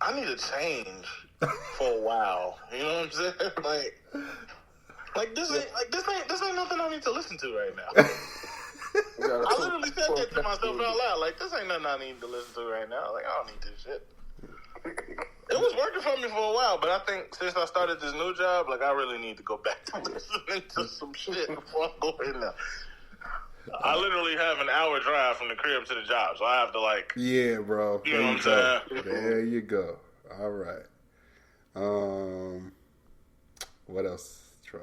I need to change for a while. You know what I'm saying? Like this ain't nothing I need to listen to right now. I literally said that to myself out loud. Like, this ain't nothing I need to listen to right now. Like, I don't need this shit. It was working for me for a while, but I think since I started this new job, like, I really need to go back to listening to some shit before I go in there. I literally have an hour drive from the crib to the job, so I have to, like... Yeah, bro. You know what I'm saying? There you go. All right. What else tried?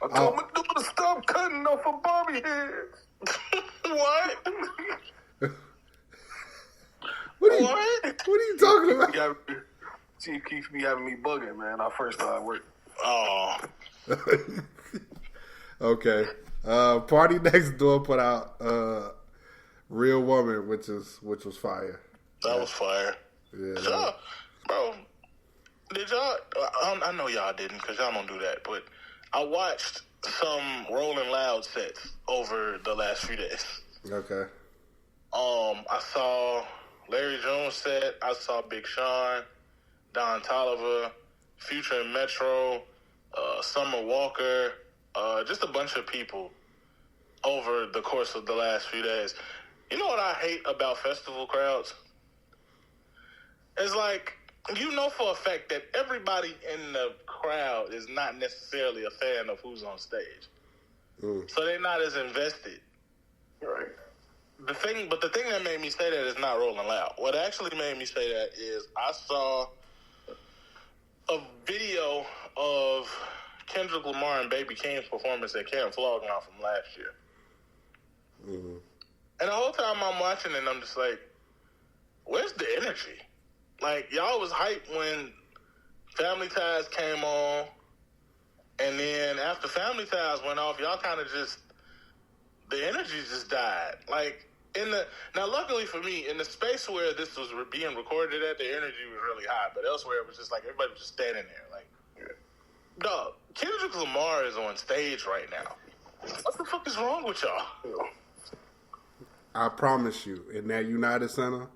I told my dude to stop cutting off a Bobby head. What? What are you talking about? Chief Keef be having me bugging, man. I first started working. Oh. Okay. Party Next Door put out Real Woman, which was fire. That was fire. Yeah. Bro, did y'all... I know y'all didn't, because y'all don't do that, but I watched some Rolling Loud sets over the last few days. Okay. I saw Larry Jones set. I saw Big Sean, Don Toliver, Future and Metro, Summer Walker, just a bunch of people over the course of the last few days. You know what I hate about festival crowds? It's like, you know for a fact that everybody in the crowd is not necessarily a fan of who's on stage. so they're not as invested. Right. The thing that made me say that is not Rolling Loud. What actually made me say that is I saw a video of Kendrick Lamar and Baby Keem's performance at Camp Flog Now from last year. Mm-hmm. And the whole time I'm watching it, I'm just like, where's the energy? Like, y'all was hyped when Family Ties came on, and then after Family Ties went off, y'all kind of just, the energy just died. Like, now luckily for me, in the space where this was being recorded at, the energy was really high, but elsewhere it was just like, everybody was just standing there, like, dog, Kendrick Lamar is on stage right now. What the fuck is wrong with y'all? I promise you, in that United Center.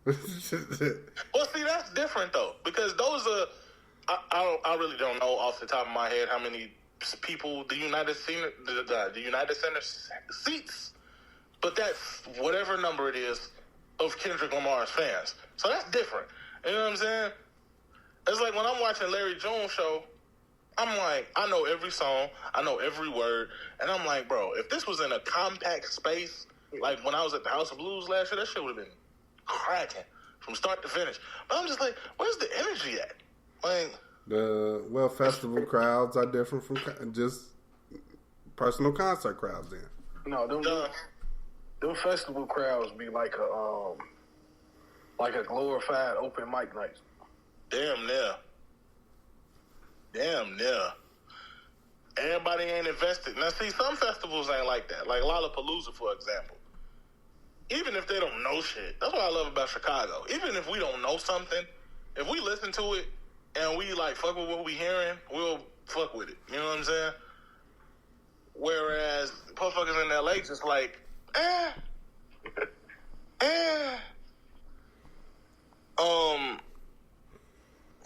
Well, see, that's different though, because those are I really don't know off the top of my head how many people the United Center seats, but that's whatever number it is of Kendrick Lamar's fans. So that's different. You know what I'm saying? It's like when I'm watching Larry Jones' show, I'm like, I know every song, I know every word, and I'm like, bro, if this was in a compact space, like when I was at the House of Blues last year, that shit would have been cracking from start to finish. But I'm just like, where's the energy at? Like, festival crowds are different from just personal concert crowds. Then no, them festival crowds be like a glorified open mic night. Damn near. Everybody ain't invested. Now, see, some festivals ain't like that. Like Lollapalooza, for example. Even if they don't know shit, that's what I love about Chicago. Even if we don't know something, if we listen to it and we like fuck with what we hearing, we'll fuck with it. You know what I'm saying? Whereas motherfuckers in LA just like,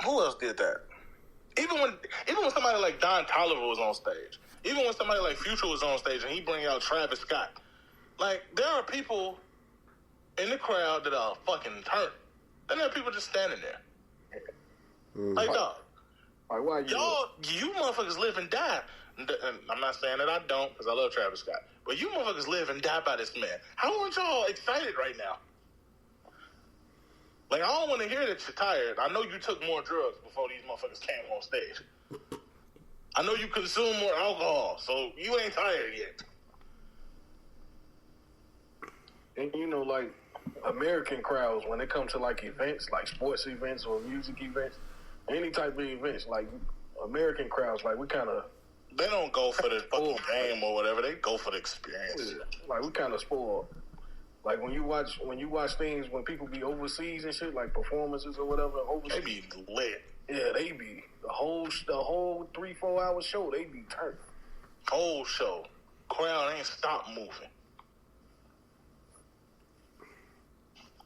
who else did that? Even when somebody like Don Toliver was on stage, even when somebody like Future was on stage and he bring out Travis Scott, like there are people in the crowd that are fucking turned. Then there are people just standing there. Like, dog, like, why you motherfuckers live and die. And I'm not saying that I don't, because I love Travis Scott. But you motherfuckers live and die by this man. How aren't y'all excited right now? Like, I don't want to hear that you're tired. I know you took more drugs before these motherfuckers came on stage. I know you consume more alcohol, so you ain't tired yet. And you know, like, American crowds, when it comes to, like, events, like sports events or music events, any type of events, like, American crowds, like, we kind of... They don't go for the fucking game or whatever. They go for the experience. Yeah. Like, we kind of spoiled. Like, when you watch things, when people be overseas and shit, like performances or whatever, overseas. They be lit. Yeah, they be. The whole 3-4 hour show, they be turned. Whole show. Crowd ain't stop moving.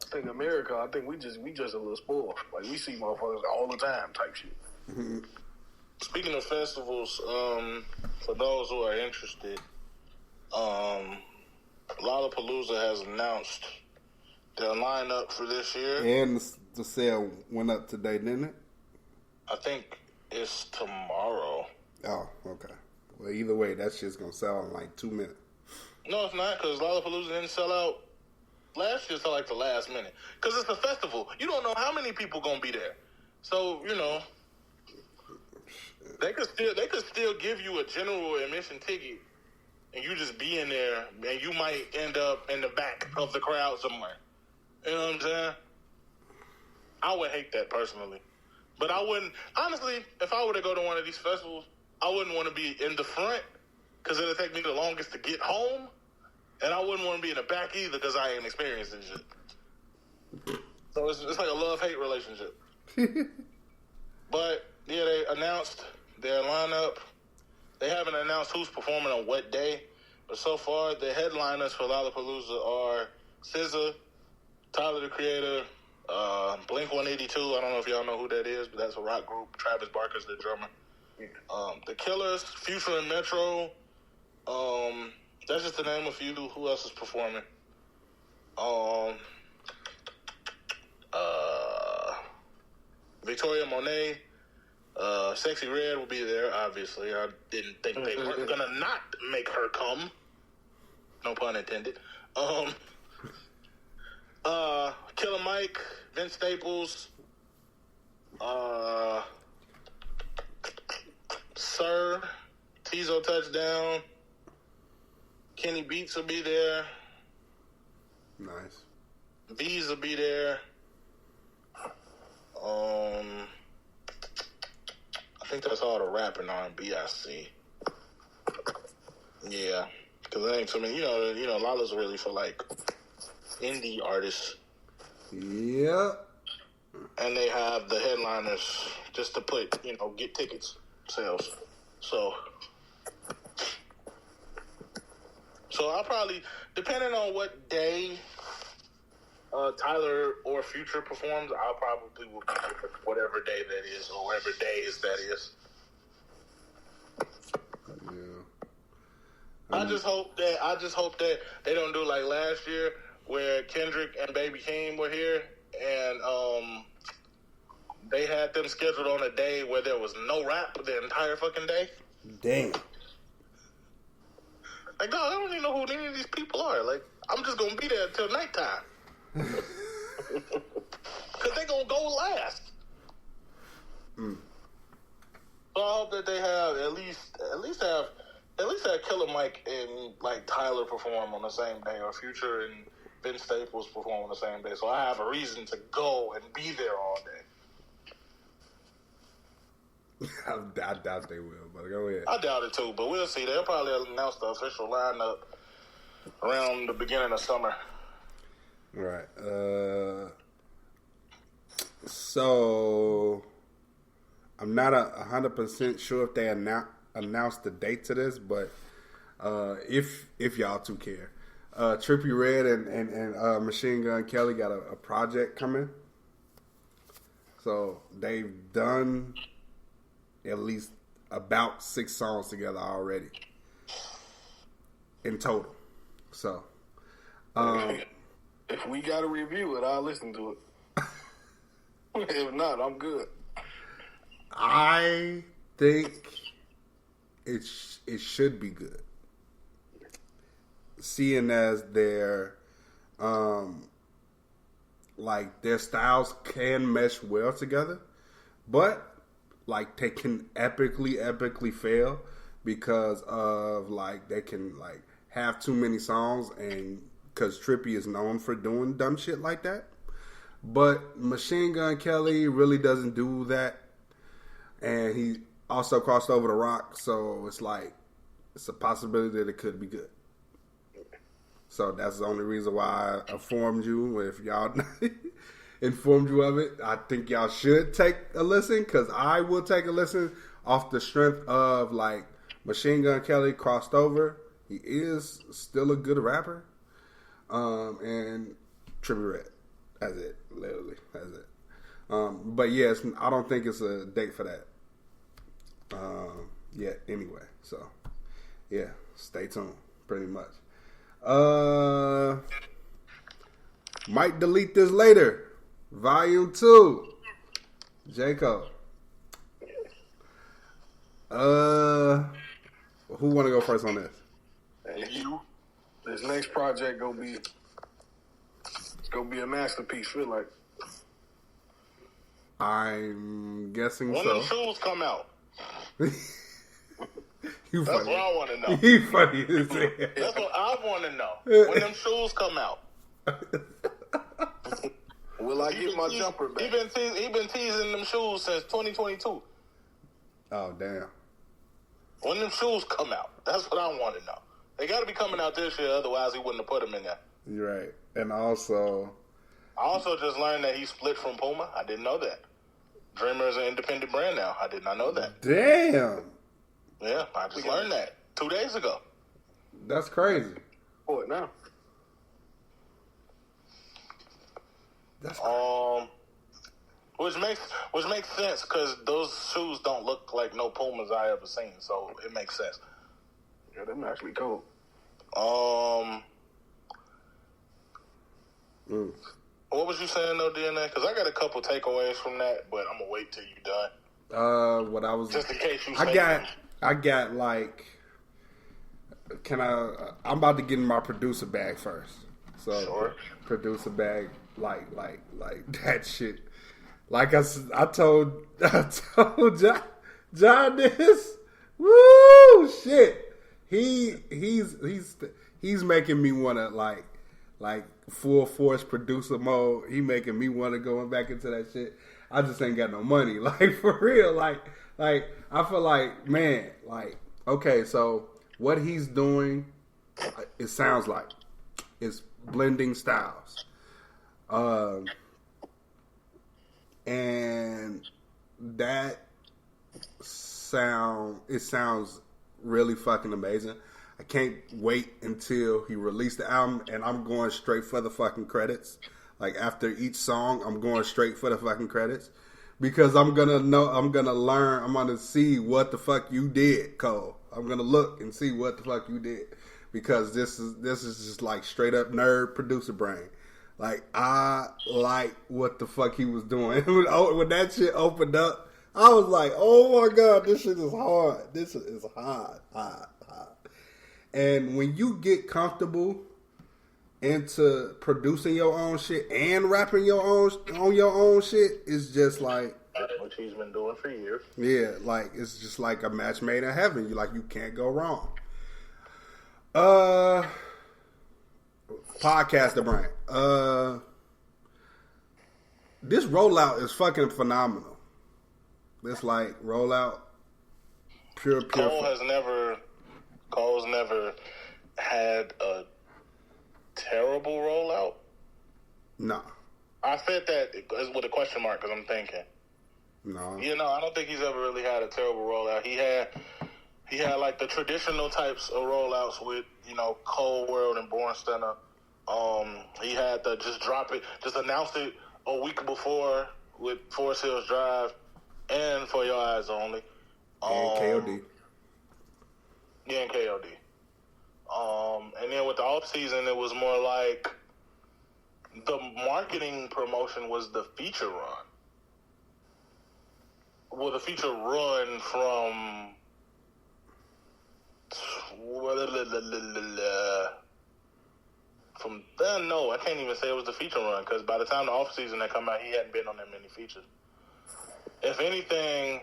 I think America, we just a little spoiled. Like, we see motherfuckers all the time type shit. Mm-hmm. Speaking of festivals, for those who are interested, Lollapalooza has announced their lineup for this year. And the sale went up today, didn't it? I think it's tomorrow. Oh, okay. Well, either way, that shit's going to sell in like 2 minutes. No, it's not, because Lollapalooza didn't sell out last year till like the last minute. Because it's a festival. You don't know how many people going to be there. So, you know, they could still give you a general admission ticket and you just be in there and you might end up in the back of the crowd somewhere. You know what I'm saying? I would hate that personally. But I wouldn't, honestly, if I were to go to one of these festivals, I wouldn't want to be in the front because it'll take me the longest to get home. And I wouldn't want to be in the back either because I ain't experiencing shit. So it's like a love-hate relationship. But, yeah, they announced their lineup. They haven't announced who's performing on what day. But so far, the headliners for Lollapalooza are SZA, Tyler, the Creator, Blink-182. I don't know if y'all know who that is, but that's a rock group. Travis Barker's the drummer. The Killers, Future and Metro. That's just to name a few. Who else is performing? Victoria Monet, Sexy Red will be there, obviously. I didn't think they weren't going to not make her come. No pun intended. Killer Mike, Vince Staples, Sir, Tizo Touchdown, Kenny Beats will be there. Nice. V's will be there. I think that's all the rap and R&B I see. Yeah, because it ain't too many. You know, Lala's really for like indie artists. Yeah. And they have the headliners just to put, get tickets sales. So I'll probably, depending on what day Tyler or Future performs, I'll probably will be there whatever day that is or whatever days that is. Yeah. I just hope that they don't do like last year where Kendrick and Baby Keem were here and they had them scheduled on a day where there was no rap the entire fucking day. Damn. Like, no, I don't even know who any of these people are. Like, I'm just gonna be there until nighttime. Cause they gonna go last. So I hope that they have at least have Killer Mike and like Tyler perform on the same day, or Future and Ben Staples perform on the same day. So I have a reason to go and be there all day. I doubt they will, but go ahead. I doubt it too, but we'll see. They'll probably announce the official lineup around the beginning of summer. Right. So I'm not 100% sure if they announced the date to this, but if y'all two care, Trippie Redd and Machine Gun Kelly got a project coming. So they've done at least about 6 songs together already in total. So, if we got to review it, I'll listen to it. If not, I'm good. I think it should be good, seeing as their their styles can mesh well together, but like they can epically fail because of they can have too many songs, and because Trippie is known for doing dumb shit like that. But Machine Gun Kelly really doesn't do that, and he also crossed over the Rock, so it's a possibility that it could be good. So that's the only reason why I informed you. If y'all informed you of it, I think y'all should take a listen, because I will take a listen off the strength of Machine Gun Kelly crossed over. He is still a good rapper. And Trippie Redd. That's it. Literally. That's it. But yes, I don't think it's a date for that. Yet anyway. So yeah, stay tuned pretty much. Might delete this later. Volume 2. J. Cole. Who want to go first on this? You. This next project gonna be a masterpiece. Feel like. I'm guessing when so. When the shoes come out. You That's funny. what I want to know. You funny as hell. That's what I want to know. When them shoes come out. Will I get my jumper back? He been teasing them shoes since 2022. Oh, damn. When them shoes come out. That's what I want to know. They got to be coming out this year, otherwise he wouldn't have put them in there. You're right. And also... I also just learned that he split from Puma. I didn't know that. Dreamer is an independent brand now. I did not know that. Damn. Yeah, I just learned that 2 days ago. That's crazy. What now? That's crazy. Which makes sense, because those shoes don't look like no Pumas I ever seen, so it makes sense. Yeah, them actually cool. What was you saying though, DNA? Because I got a couple takeaways from that, but I'm gonna wait till you're done. What I was just in case you. I got like. I'm about to get in my producer bag first. So sure. Producer bag, like that shit. Like I told John this. Woo, shit. He's making me wanna like full force producer mode. He making me wanna go back into that shit. I just ain't got no money. Like for real. Like I feel like, man, like, okay, so what he's doing, it sounds like is blending styles. And that sounds really fucking amazing. I can't wait until he released the album, and I'm going straight for the fucking credits. Like after each song, I'm going straight for the fucking credits because I'm gonna learn, I'm gonna see what the fuck you did, Cole. I'm gonna look and see what the fuck you did because this is just like straight up nerd producer brain. Like I like what the fuck he was doing when that shit opened up. I was like, oh my god, this shit is hard. This is hard. And when you get comfortable into producing your own shit and rapping on your own shit, it's just like what he's been doing for years. Yeah, like it's just like a match made in heaven. You can't go wrong. Podcaster brain. This rollout is fucking phenomenal. This like rollout, pure. Cole's never had a terrible rollout. No. I said that with a question mark because I'm thinking. No. I don't think he's ever really had a terrible rollout. He had like the traditional types of rollouts with, Cold World and Born Center. He had the just announce it a week before with Forest Hills Drive and For Your Eyes Only. And KOD. Yeah, and KOD. And then with the off season, it was more like the marketing promotion was the feature run. Well, the feature run from no, I can't even say it was the feature run because by the time the off season had come out, he hadn't been on that many features. If anything,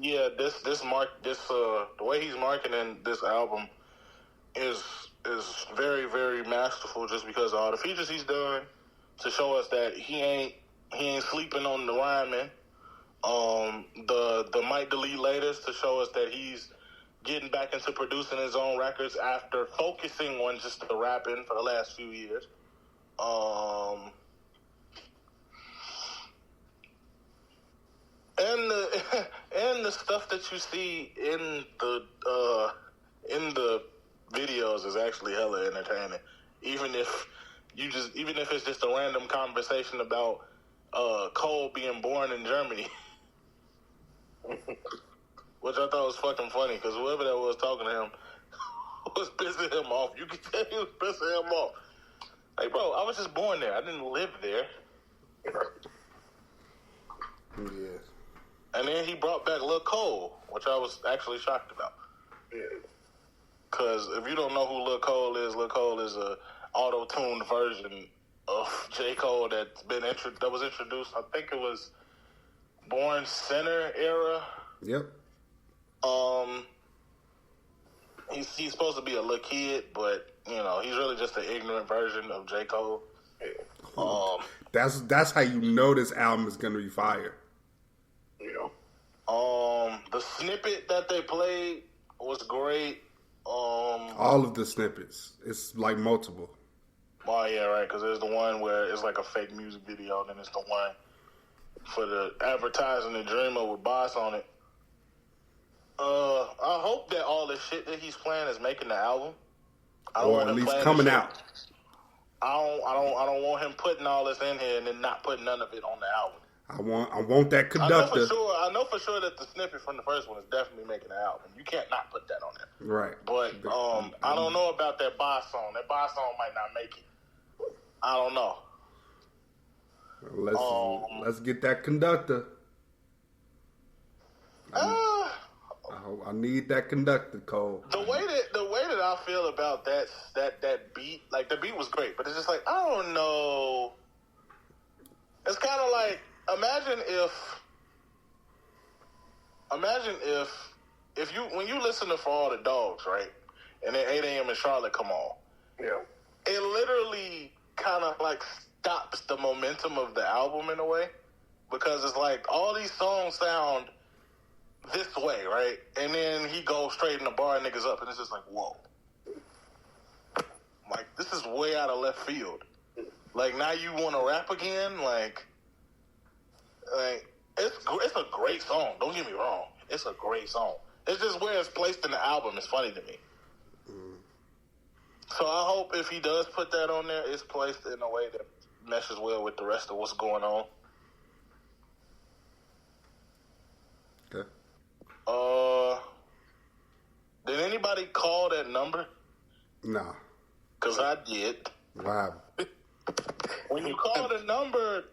yeah, the way he's marketing this album is very, very masterful just because of all the features he's done to show us that he ain't sleeping on the rhyming. The Might Delete latest to show us that he's getting back into producing his own records after focusing on just the rapping for the last few years. And the stuff that you see in the videos is actually hella entertaining. Even if it's just a random conversation about Cole being born in Germany. Which I thought was fucking funny because whoever that was talking to him was pissing him off. You could tell he was pissing him off. Like, bro, I was just born there. I didn't live there. Yes. And then he brought back Lil Cole, which I was actually shocked about. Because if you don't know who Lil Cole is a auto-tuned version of J. Cole that was introduced, I think it was Born Center era. Yep. He's supposed to be a little kid, but he's really just an ignorant version of J. Cole. That's how you know this album is gonna be fire. The snippet that they played was great. All of the snippets. It's like multiple. Oh yeah, right. Because there's the one where it's like a fake music video, and then it's the one for the advertising the Dreamer with Boss on it. I hope that all the shit that he's playing is making the album. Or at least coming out. I don't want him putting all this in here and then not putting none of it on the album. I want that conductor. I know for sure that the snippet from the first one is definitely making the album. You can't not put that on there. Right. But I don't know about that Boss song. That Boss song might not make it. I don't know. Let's get that conductor. need that conductor, Cole. The way that I feel about that beat, like the beat was great, but it's just like I don't know. It's kind of like imagine if you when you listen to For All the Dogs, right, and then 8 a.m. in Charlotte come on, Yeah. it literally kind of like stops the momentum of the album in a way because it's like all these songs sound this way, right? And then he goes straight in the bar and niggas up, and it's just like, whoa. Like, this is way out of left field. Like, now you want to rap again? Like it's a great song. Don't get me wrong. It's a great song. It's just where it's placed in the album is funny to me. So I hope if he does put that on there, it's placed in a way that meshes well with the rest of what's going on. Okay. Did anybody call that number? Nah. Because I did. Wow. When you call the number,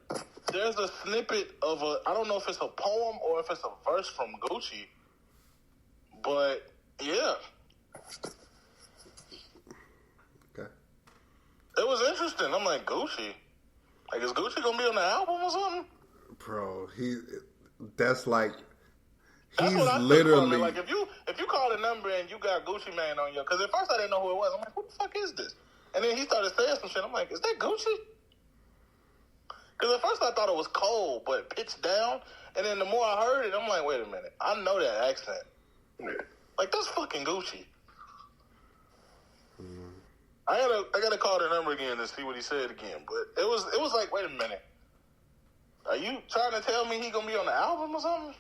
there's a snippet of I don't know if it's a poem or if it's a verse from Gucci. But, yeah. Okay. It was interesting. I'm like, Gucci? Like, is Gucci going to be on the album or something? Bro, that's like... That's He's what I literally like. If you call the number and you got Gucci Mane on your, because at first I didn't know who it was. I'm like, who the fuck is this? And then he started saying some shit. I'm like, is that Gucci? Because at first I thought it was Cole, but pitched down. And then the more I heard it, I'm like, wait a minute, I know that accent. Like that's fucking Gucci. I gotta call the number again to see what he said again. But it was like, wait a minute, are you trying to tell me he gonna be on the album or something?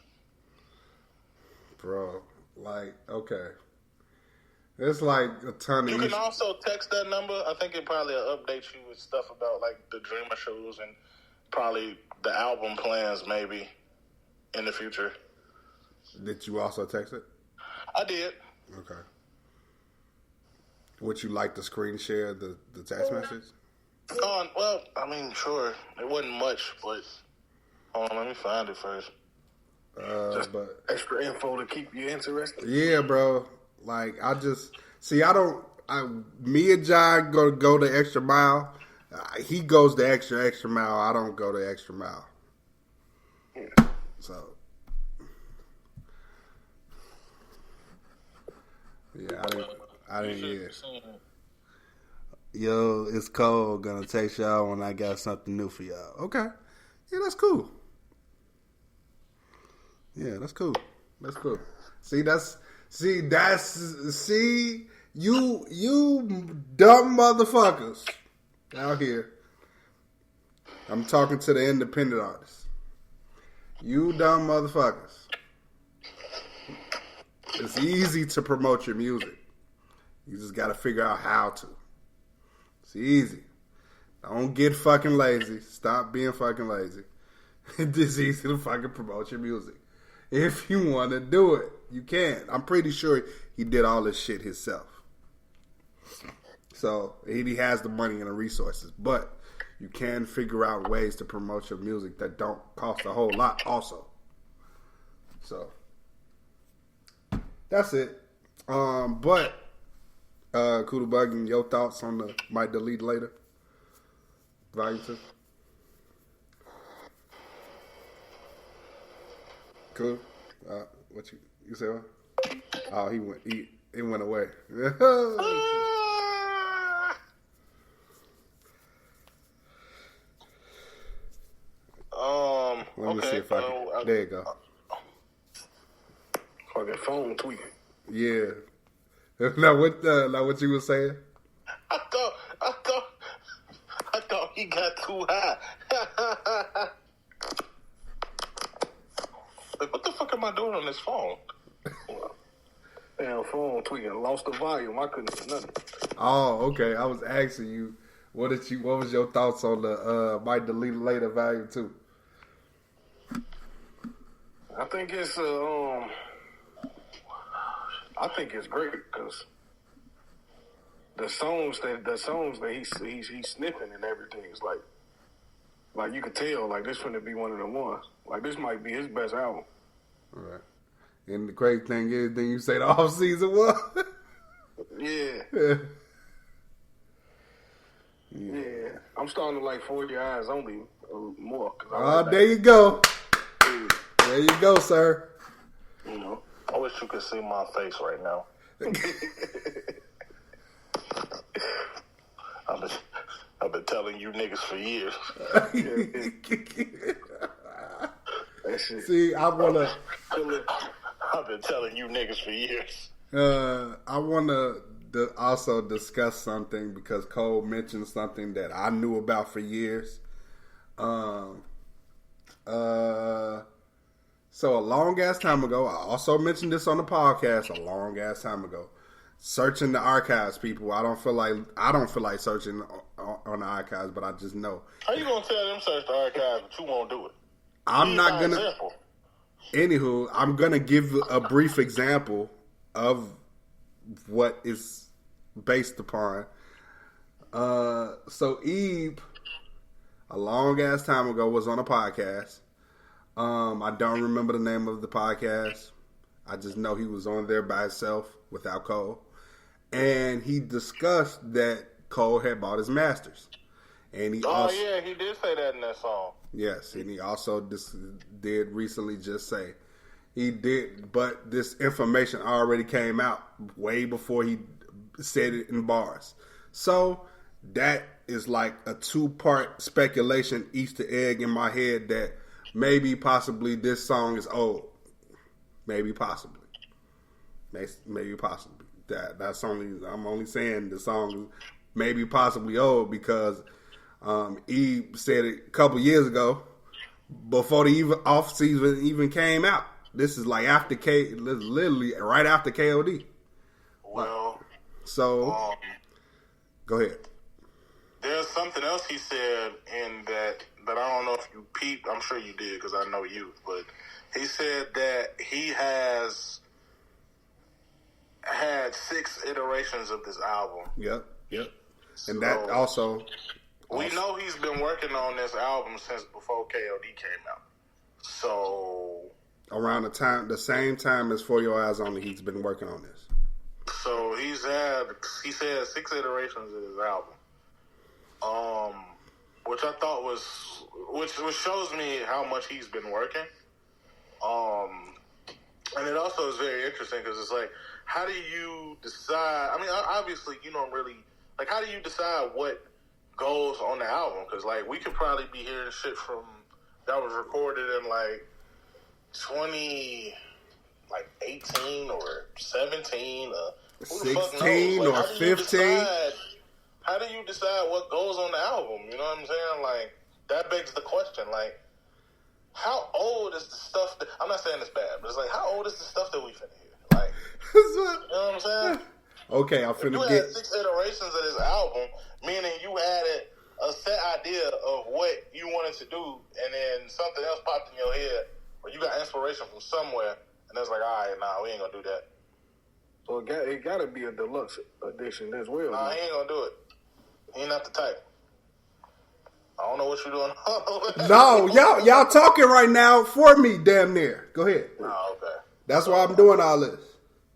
Bro, like, okay. It's like a ton of... You can also text that number. I think it probably will update you with stuff about, like, the Dreamer shows and probably the album plans, maybe, in the future. Did you also text it? I did. Okay. Would you like to screen share the text message? Well, I mean, sure. It wasn't much, but... Hold on, let me find it first. But extra info to keep you interested. Yeah, bro. Like me and John go the extra mile. He goes the extra mile. I don't go the extra mile. Yeah. So yeah, I didn't hear. Yo, it's cold. Gonna text y'all when I got something new for y'all. Okay. Yeah, that's cool. Yeah, that's cool. That's cool. See, you dumb motherfuckers out here. I'm talking to the independent artists. You dumb motherfuckers. It's easy to promote your music. You just got to figure out how to. It's easy. Don't get fucking lazy. Stop being fucking lazy. It's easy to fucking promote your music. If you want to do it, you can. I'm pretty sure he did all this shit himself. So, he has the money and the resources. But you can figure out ways to promote your music that don't cost a whole lot also. So, that's it. But, Kuda Buggy, your thoughts on the Might Delete Later? Volume 2? Cool. What you say? What? Oh, he went away. Let me see if I can. There you go. Fucking phone tweaking. Yeah. Now what you were saying? I thought he got too high. Like, what the fuck am I doing on this phone? Damn, phone tweaking. Lost the volume. I couldn't do nothing. Oh, okay. I was asking you, what was your thoughts on the Might Delete Later Volume 2? I think it's great because the songs that he's sniffing and everything is like you could tell like this finna be one of the ones. Like this might be his best album. All right. And the crazy thing is, then you say the off season was. Yeah. Yeah. I'm starting to like For Your Eyes Only more. There you go. There you go, sir. You know. I wish you could see my face right now. I've been telling you niggas for years. See, I've been telling you niggas for years. I want to also discuss something because Cole mentioned something that I knew about for years. So a long ass time ago, I also mentioned this on the podcast a long ass time ago. Searching the archives, people. I don't feel like searching on the archives, but I just know. How you gonna tell them search the archives, but you won't do it? I'm not gonna. Example. Anywho, I'm gonna give a brief example of what is based upon. So Eve, a long ass time ago, was on a podcast. I don't remember the name of the podcast. I just know he was on there by himself without Cole. And he discussed that Cole had bought his masters. And he he did say that in that song. Yes, and he also did recently just say he did, but this information already came out way before he said it in bars. So that is like a 2-part speculation Easter egg in my head that maybe possibly this song is old. Maybe possibly. That's only, I'm only saying the song is maybe possibly old because Eve said it a couple years ago before the off season even came out. This is like after literally right after KOD. Well, so go ahead. There's something else he said in that I don't know if you peeped. I'm sure you did because I know you. But he said that he has had 6 iterations of this album. Yep. And that also... We know he's been working on this album since before KOD came out. So... Around the same time as For Your Eyes Only, he's been working on this. So he said 6 iterations of his album. Which I thought was... Which shows me how much he's been working. And it also is very interesting because it's like, how do you decide? I mean, obviously, you don't really like. How do you decide what goes on the album? Because like, we could probably be hearing shit from that was recorded in like 2018 or 17 or 16 or 15. How do you decide what goes on the album? You know what I'm saying? Like, that begs the question. Like, how old is the stuff that... I'm not saying it's bad, but it's like, how old is the stuff that we finna hear? Like, you know what I'm saying? Okay, I'm finna get... You had 6 iterations of this album, meaning you had a set idea of what you wanted to do, and then something else popped in your head, or you got inspiration from somewhere, and it's like, all right, nah, we ain't gonna do that. So it gotta be a deluxe edition as well. Nah, he ain't gonna do it. He ain't not the type. I don't know what you're doing. No, y'all talking right now for me, damn near. Go ahead. Oh, okay. That's why I'm doing all this.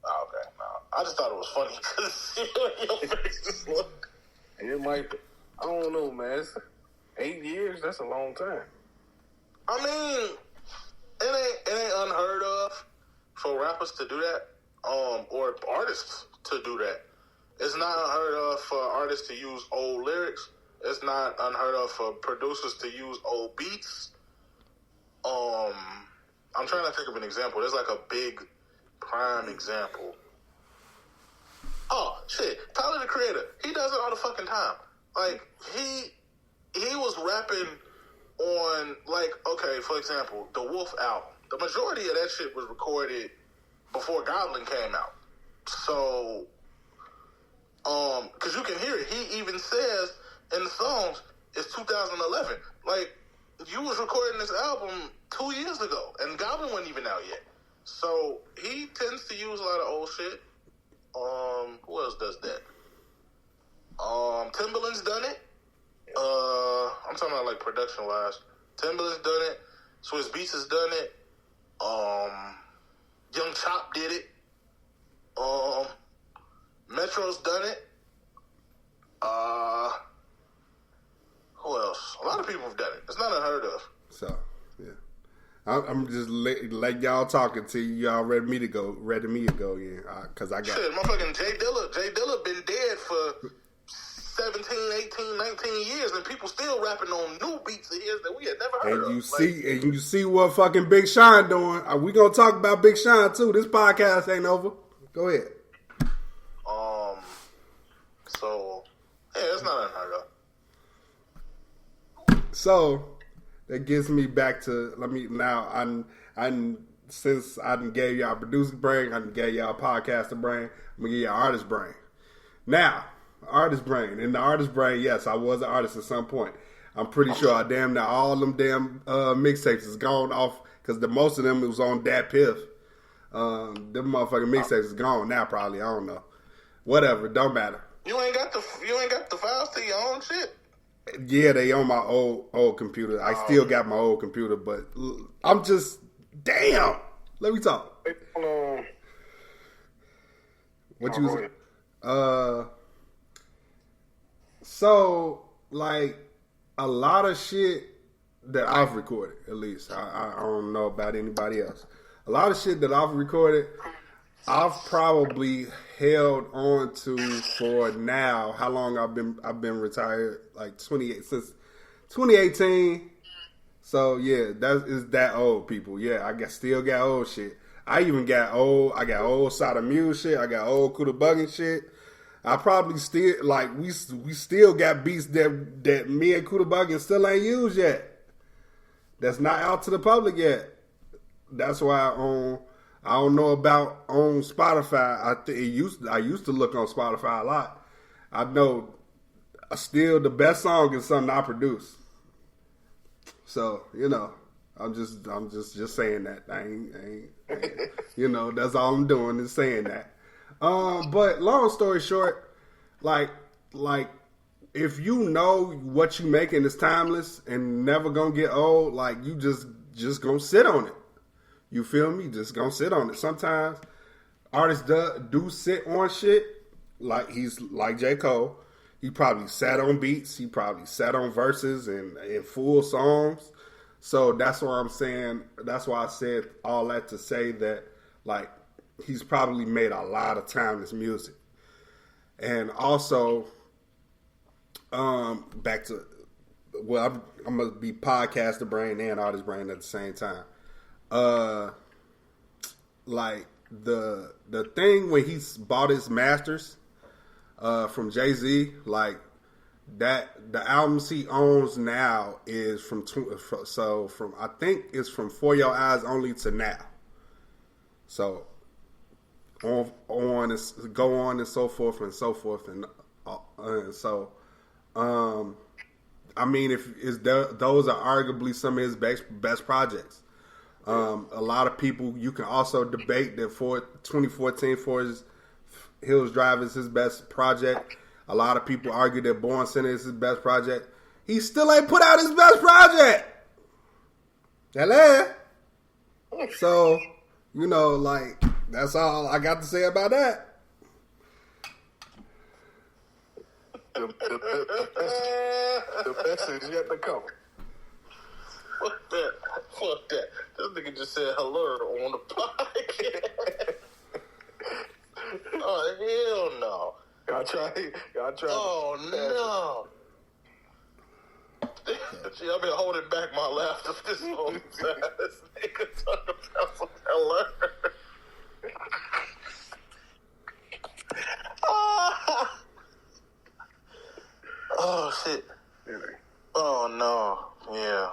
Oh, okay. No, I just thought it was funny because your face just look. It might. I don't know, man. It's 8 years. That's a long time. I mean, it ain't unheard of for rappers to do that, or artists to do that. It's not unheard of for artists to use old lyrics. It's not unheard of for producers to use old beats. I'm trying to think of an example. There's like a big prime example. Oh, shit. Tyler, the Creator. He does it all the fucking time. Like, he was rapping on, like, okay, for example, the Wolf album. The majority of that shit was recorded before Goblin came out. So... because you can hear it. He even says in the songs, it's 2011. Like, you was recording this album 2 years ago, and Goblin wasn't even out yet. So, he tends to use a lot of old shit. Who else does that? Timbaland's done it. I'm talking about, like, production-wise. Timbaland's done it. Swiss Beats has done it. Young Chop did it. Metro's done it. Who else? A lot of people have done it. It's not unheard of. So, yeah. I'm just let y'all talk until y'all ready me to go again. Because I got... Shit, motherfucking Jay Dilla been dead for 17, 18, 19 years, and people still rapping on new beats of his that we had never heard of. You see what fucking Big Sean doing. We gonna talk about Big Sean too. This podcast ain't over. Go ahead. So, yeah, it's not unheard of. So, that gets me back to, since I done gave y'all producer brain, I done gave y'all podcaster brain, I'm gonna give y'all artist brain. Now, artist brain. In the artist brain, yes, I was an artist at some point. I'm pretty sure all them damn mixtapes is gone off, because the most of them was on Dat Piff. Them motherfucking mixtapes is gone now, probably. I don't know. Whatever, don't matter. You ain't got the files to your own shit. Yeah, they on my old computer. I still got my old computer, but I'm just damn. Let me talk. What you? So like a lot of shit that I've recorded, at least I don't know about anybody else. A lot of shit that I've recorded, I've probably held on to for now. How long I've been retired? Like since 2018. So yeah, that old, people. Yeah, still got old shit. I got old Side of Mule shit. I got old Kuda Buggin shit. I probably still we still got beats that me and Kuda Buggin still ain't used yet. That's not out to the public yet. That's why I don't know about on Spotify. I used to look on Spotify a lot. I know still the best song is something I produce. So, I'm just saying that. I ain't that's all I'm doing is saying that. But long story short, like if you know what you making is timeless and never gonna get old, like you just gonna sit on it. You feel me? Just gonna sit on it. Sometimes artists do sit on shit. Like J. Cole. He probably sat on beats. He probably sat on verses and full songs. So that's why I'm saying. That's why I said all that to say that like he's probably made a lot of timeless music. And also, back to I'm gonna be podcaster brain and artist brain at the same time. Like the thing when he bought his masters from Jay-Z, like that the albums he owns now is from I think it's from For Your Eyes Only to now. So on and go on and so forth and so forth and so I mean those are arguably some of his best projects. A lot of people, you can also debate that for 2014 for his Hills Drive is his best project. A lot of people argue that Born Center is his best project. He still ain't put out his best project. Hello. So, like, that's all I got to say about that. The best is yet to come. Fuck that. This nigga just said hello on the podcast. Oh, hell no. Y'all try. Oh, no. See, I've been holding back my laughter this whole time. This nigga talking about some hello. Oh, shit. Oh, no. Yeah.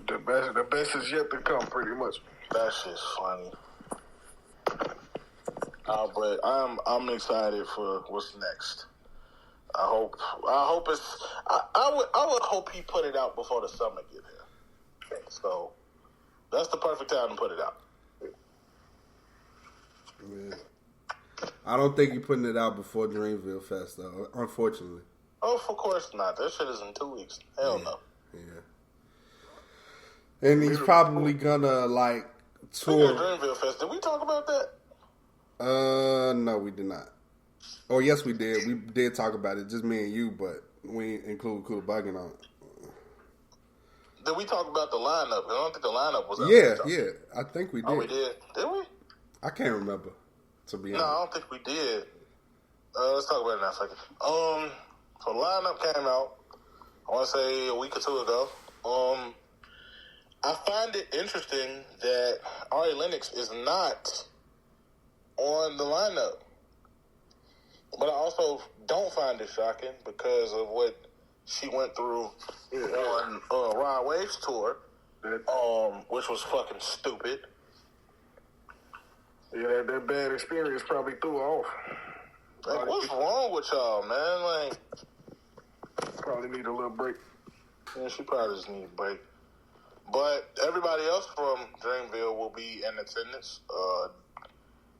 The best is yet to come, pretty much. That shit's funny. But I'm excited for what's next. I hope it's. I would hope he put it out before the summer get here. So that's the perfect time to put it out. Yeah. I don't think you're putting it out before Dreamville Fest, though. Unfortunately. Oh, of course not. That shit is in 2 weeks. Hell no. Yeah. And he's probably gonna Speaking of Dreamville Fest, did we talk about that? No, we did not. Oh, yes, we did. We did talk about it, just me and you, but we included Cool Bugging on it. Did we talk about the lineup? I don't think the lineup was out. Yeah. I think we did. Oh, we did? Did we? I can't remember, to be honest. No, I don't think we did. Let's talk about it now for a second. So the lineup came out, I want to say a week or two ago. I find it interesting that Ari Lennox is not on the lineup. But I also don't find it shocking because of what she went through on Rod Wave's tour, which was fucking stupid. Yeah, that bad experience probably threw her off. Like, what's wrong with y'all, man? Like, probably need a little break. Yeah, she probably just need a break. But everybody else from Dreamville will be in attendance.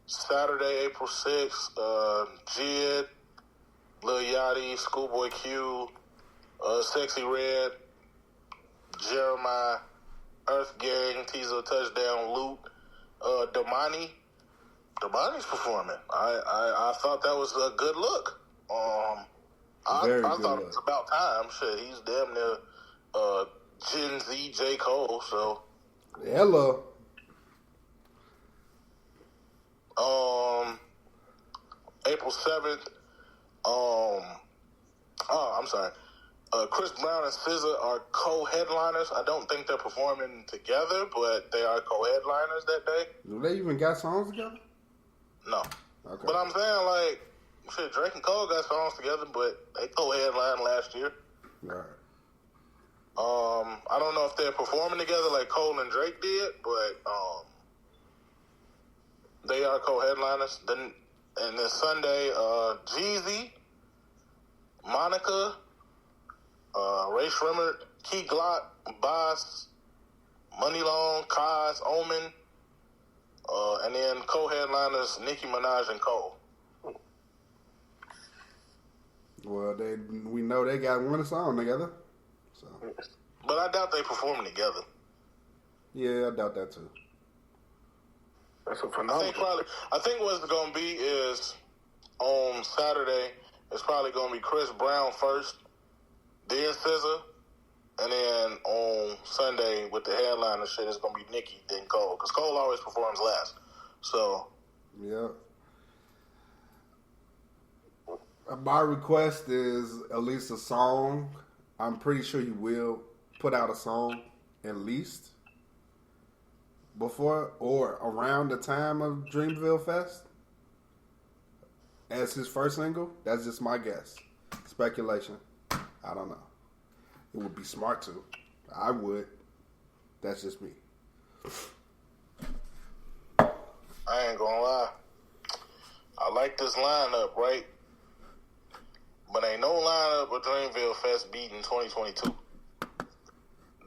Saturday, April 6th, Jid, Lil Yachty, Schoolboy Q, Sexy Red, Jeremiah, Earth Gang, Teaser Touchdown, Loot, Damani. Damani's performing. I thought that was a good look. I thought it was about time. Shit, he's damn near Gen Z J. Cole, so. Hello. April 7th, I'm sorry. Chris Brown and SZA are co-headliners. I don't think they're performing together, but they are co-headliners that day. Do they even got songs together? No. Okay. But I'm saying, like, shit, Drake and Cole got songs together, but they co-headlined last year. Right. I don't know if they're performing together like Cole and Drake did, but they are co-headliners. And then Sunday, Jeezy, Monica, Ray Shrimmer, Key Glock, Boss, Money Long, Kaz, Omen, and then co-headliners Nicki Minaj and Cole. Well, we know they got one song together. So. But I doubt they performing together. Yeah, I doubt that too. That's a phenomenon. I think what it's going to be is on Saturday, it's probably going to be Chris Brown first, then SZA, and then on Sunday with the headliner shit, it's going to be Nicki, then Cole. Because Cole always performs last. So. Yeah. My request is at least a song. I'm pretty sure you will put out a song at least before or around the time of Dreamville Fest as his first single. That's just my guess. Speculation. I don't know. It would be smart to. I would. That's just me. I ain't gonna lie. I like this lineup, right? But ain't no lineup of Dreamville Fest beating 2022.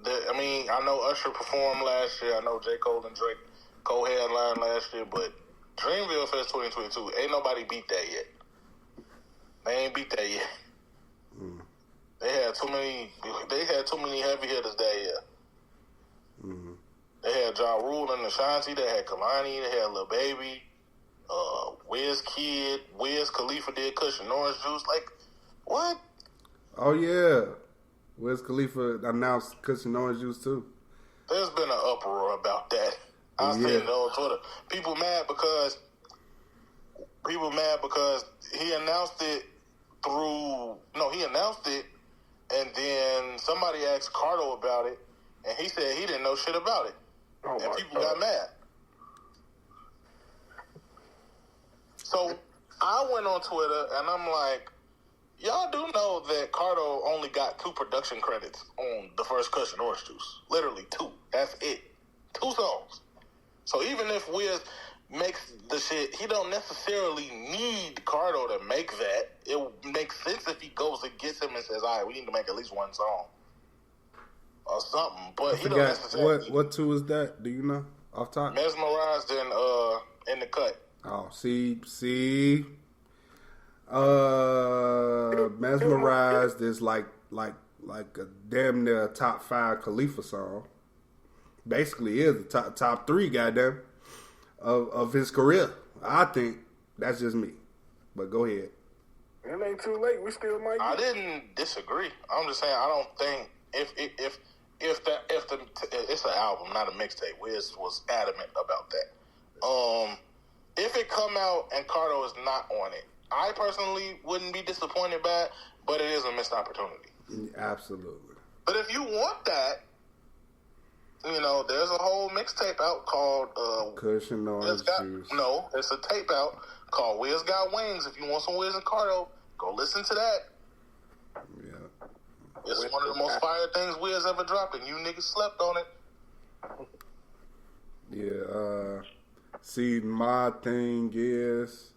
I know Usher performed last year. I know J. Cole and Drake co-headlined last year, but Dreamville Fest 2022, ain't nobody beat that yet. They ain't beat that yet. Mm. They had too many heavy hitters that year. Mm-hmm. They had Ja Rule and Ashanti. They had Kalani. They had Lil Baby. Wiz Kid. Wiz Khalifa did Cushion Orange Juice. Like, what? Oh, yeah. Wiz Khalifa announced Cushion Orange Juice, too. There's been an uproar about that. I seen it on Twitter. People mad because he announced it and then somebody asked Cardo about it, and he said he didn't know shit about it. Oh, and people got mad. So I went on Twitter, and I'm like, y'all do know that Cardo only got 2 production credits on the first Cushion Orange Juice. Literally 2. That's it. 2 songs. So even if Wiz makes the shit, he don't necessarily need Cardo to make that. It makes sense if he goes and gets him and says, all right, we need to make at least 1 song. Or something. But he don't necessarily. What 2 is that? Do you know? Off top? Mesmerized and In the Cut. Oh, see. Mesmerized is like a damn near top 5 Khalifa song. basically is the top 3, goddamn, of his career. I think that's just me. But go ahead. It ain't too late. We still might. I didn't disagree. I'm just saying I don't think if it's an album, not a mixtape. Wiz was adamant about that. If it come out and Cardo is not on it, I personally wouldn't be disappointed by it, but it is a missed opportunity. Absolutely. But if you want that, there's a whole mixtape out called Cushion Orange Juice. No, it's a tape out called Wiz Got Wings. If you want some Wiz and Cardo, go listen to that. Yeah. It's one of the most fire things Wiz ever dropped, and you niggas slept on it. Yeah, see, my thing is,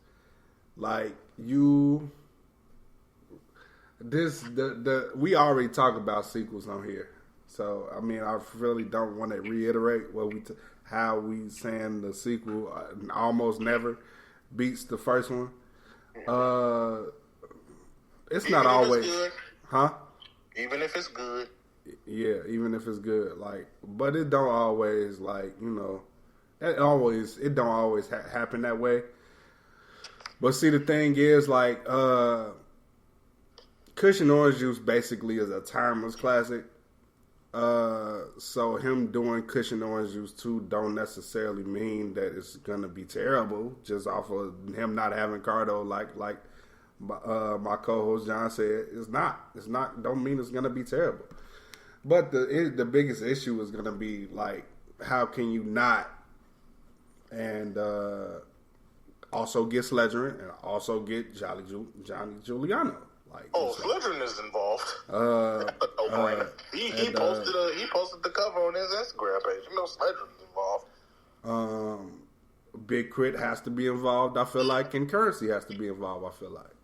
like, we already talked about sequels on here. So, I mean, I really don't want to reiterate how we saying the sequel almost never beats the first one. It's Even not if always, it's good, huh? Even if it's good. Yeah, even if it's good, like, but it don't always, like, it don't always happen that way. But see, the thing is, like, Cushion Orange Juice basically is a timeless classic. So him doing Cushion Orange Juice 2 don't necessarily mean that it's gonna be terrible, just off of him not having Cardo, like my co-host John said. It's not, don't mean it's gonna be terrible. But the biggest issue is gonna be, like, how can you not and also get Sledgerin and also get Johnny Giuliano. Like, Sledgerin is involved. He posted the cover on his Instagram page. Sledgerin's involved. Big Crit has to be involved, I feel like, and Currency has to be involved, I feel like.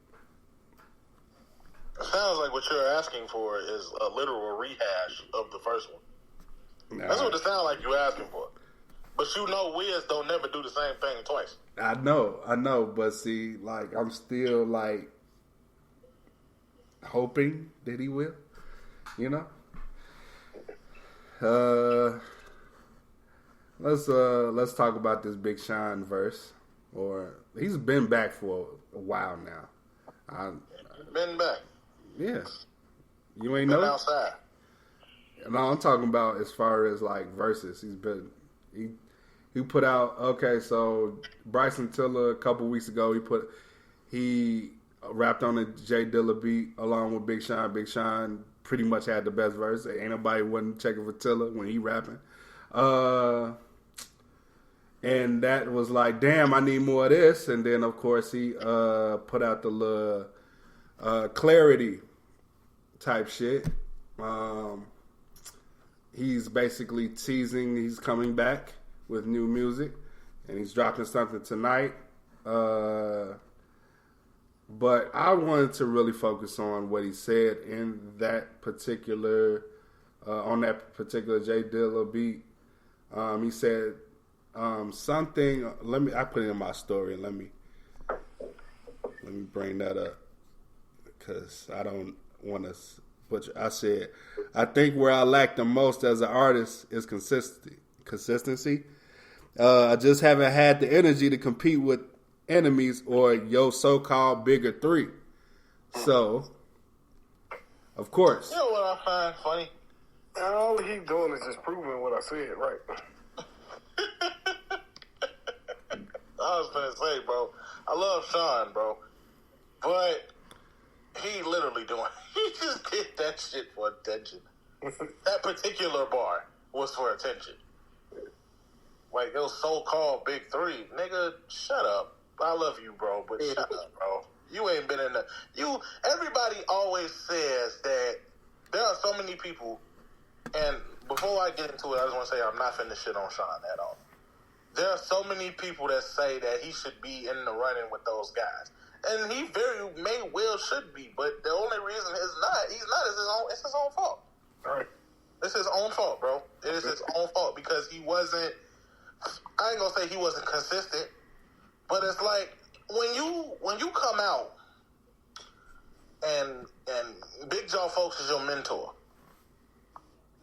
It sounds like what you're asking for is a literal rehash of the first one. That's what it sounds like you're asking for. But Wiz don't never do the same thing twice. I know, but see, like, I'm still, like, hoping that he will, Let's talk about this Big Sean verse. Or he's been back for a while now. Been back. Yeah. You ain't know? Been outside. No, I'm talking about as far as, like, verses. He put out, okay, so Bryson Tiller a couple weeks ago, he rapped on a J Dilla beat along with Big Sean. Big Sean pretty much had the best verse. Ain't nobody wasn't checking for Tiller when he rapping. And that was like, damn, I need more of this. And then, of course, he put out the little Clarity type shit. He's basically teasing he's coming back with new music, and he's dropping something tonight. But I wanted to really focus on what he said in that particular, on that particular J Dilla beat. He said something. I put it in my story. Let me bring that up because I don't want to. But I said, I think where I lack the most as an artist is consistency. I just haven't had the energy to compete with enemies or your so-called bigger three. So, of course. You know what I find funny? All he doing is just proving what I said, right? I was gonna say, bro, I love Sean, bro, but he literally he just did that shit for attention. That particular bar was for attention. Like, those so-called big three. Nigga, shut up. I love you, bro, but shut up, bro. You ain't been in the... Everybody always says that there are so many people, and before I get into it, I just want to say I'm not finna shit on Sean at all. There are so many people that say that he should be in the running with those guys. And he very should be, but the only reason he's not, it's his own fault. All right. It's his own fault, bro. It is his own fault because he wasn't... I ain't gonna say he wasn't consistent, but it's like when you come out and Big Jaw Folks is your mentor,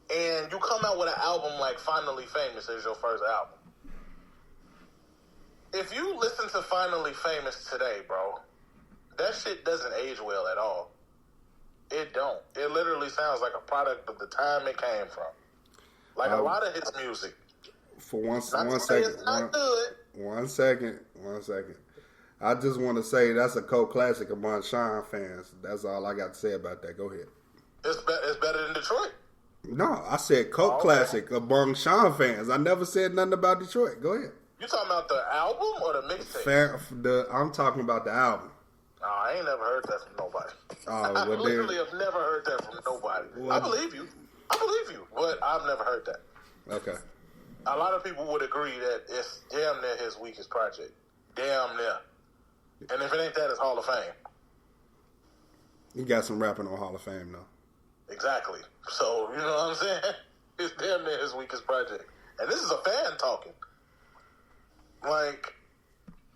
and you come out with an album like Finally Famous as your first album. If you listen to Finally Famous today, bro, that shit doesn't age well at all. It don't. It literally sounds like a product of the time it came from. Like a lot of his music. For one second. I just want to say that's a cult classic among Sean fans. That's all I got to say about that. Go ahead. It's better than Detroit. No, I said cult classic among Sean fans. I never said nothing about Detroit. Go ahead. You talking about the album or the mixtape? I'm talking about the album. No, I ain't never heard that from nobody. I literally have never heard that from nobody. Well, I believe you, but I've never heard that. Okay. A lot of people would agree that it's damn near his weakest project. Damn near. And if it ain't that, it's Hall of Fame. You got some rapping on Hall of Fame, though. Exactly. So, you know what I'm saying? It's damn near his weakest project. And this is a fan talking. Like,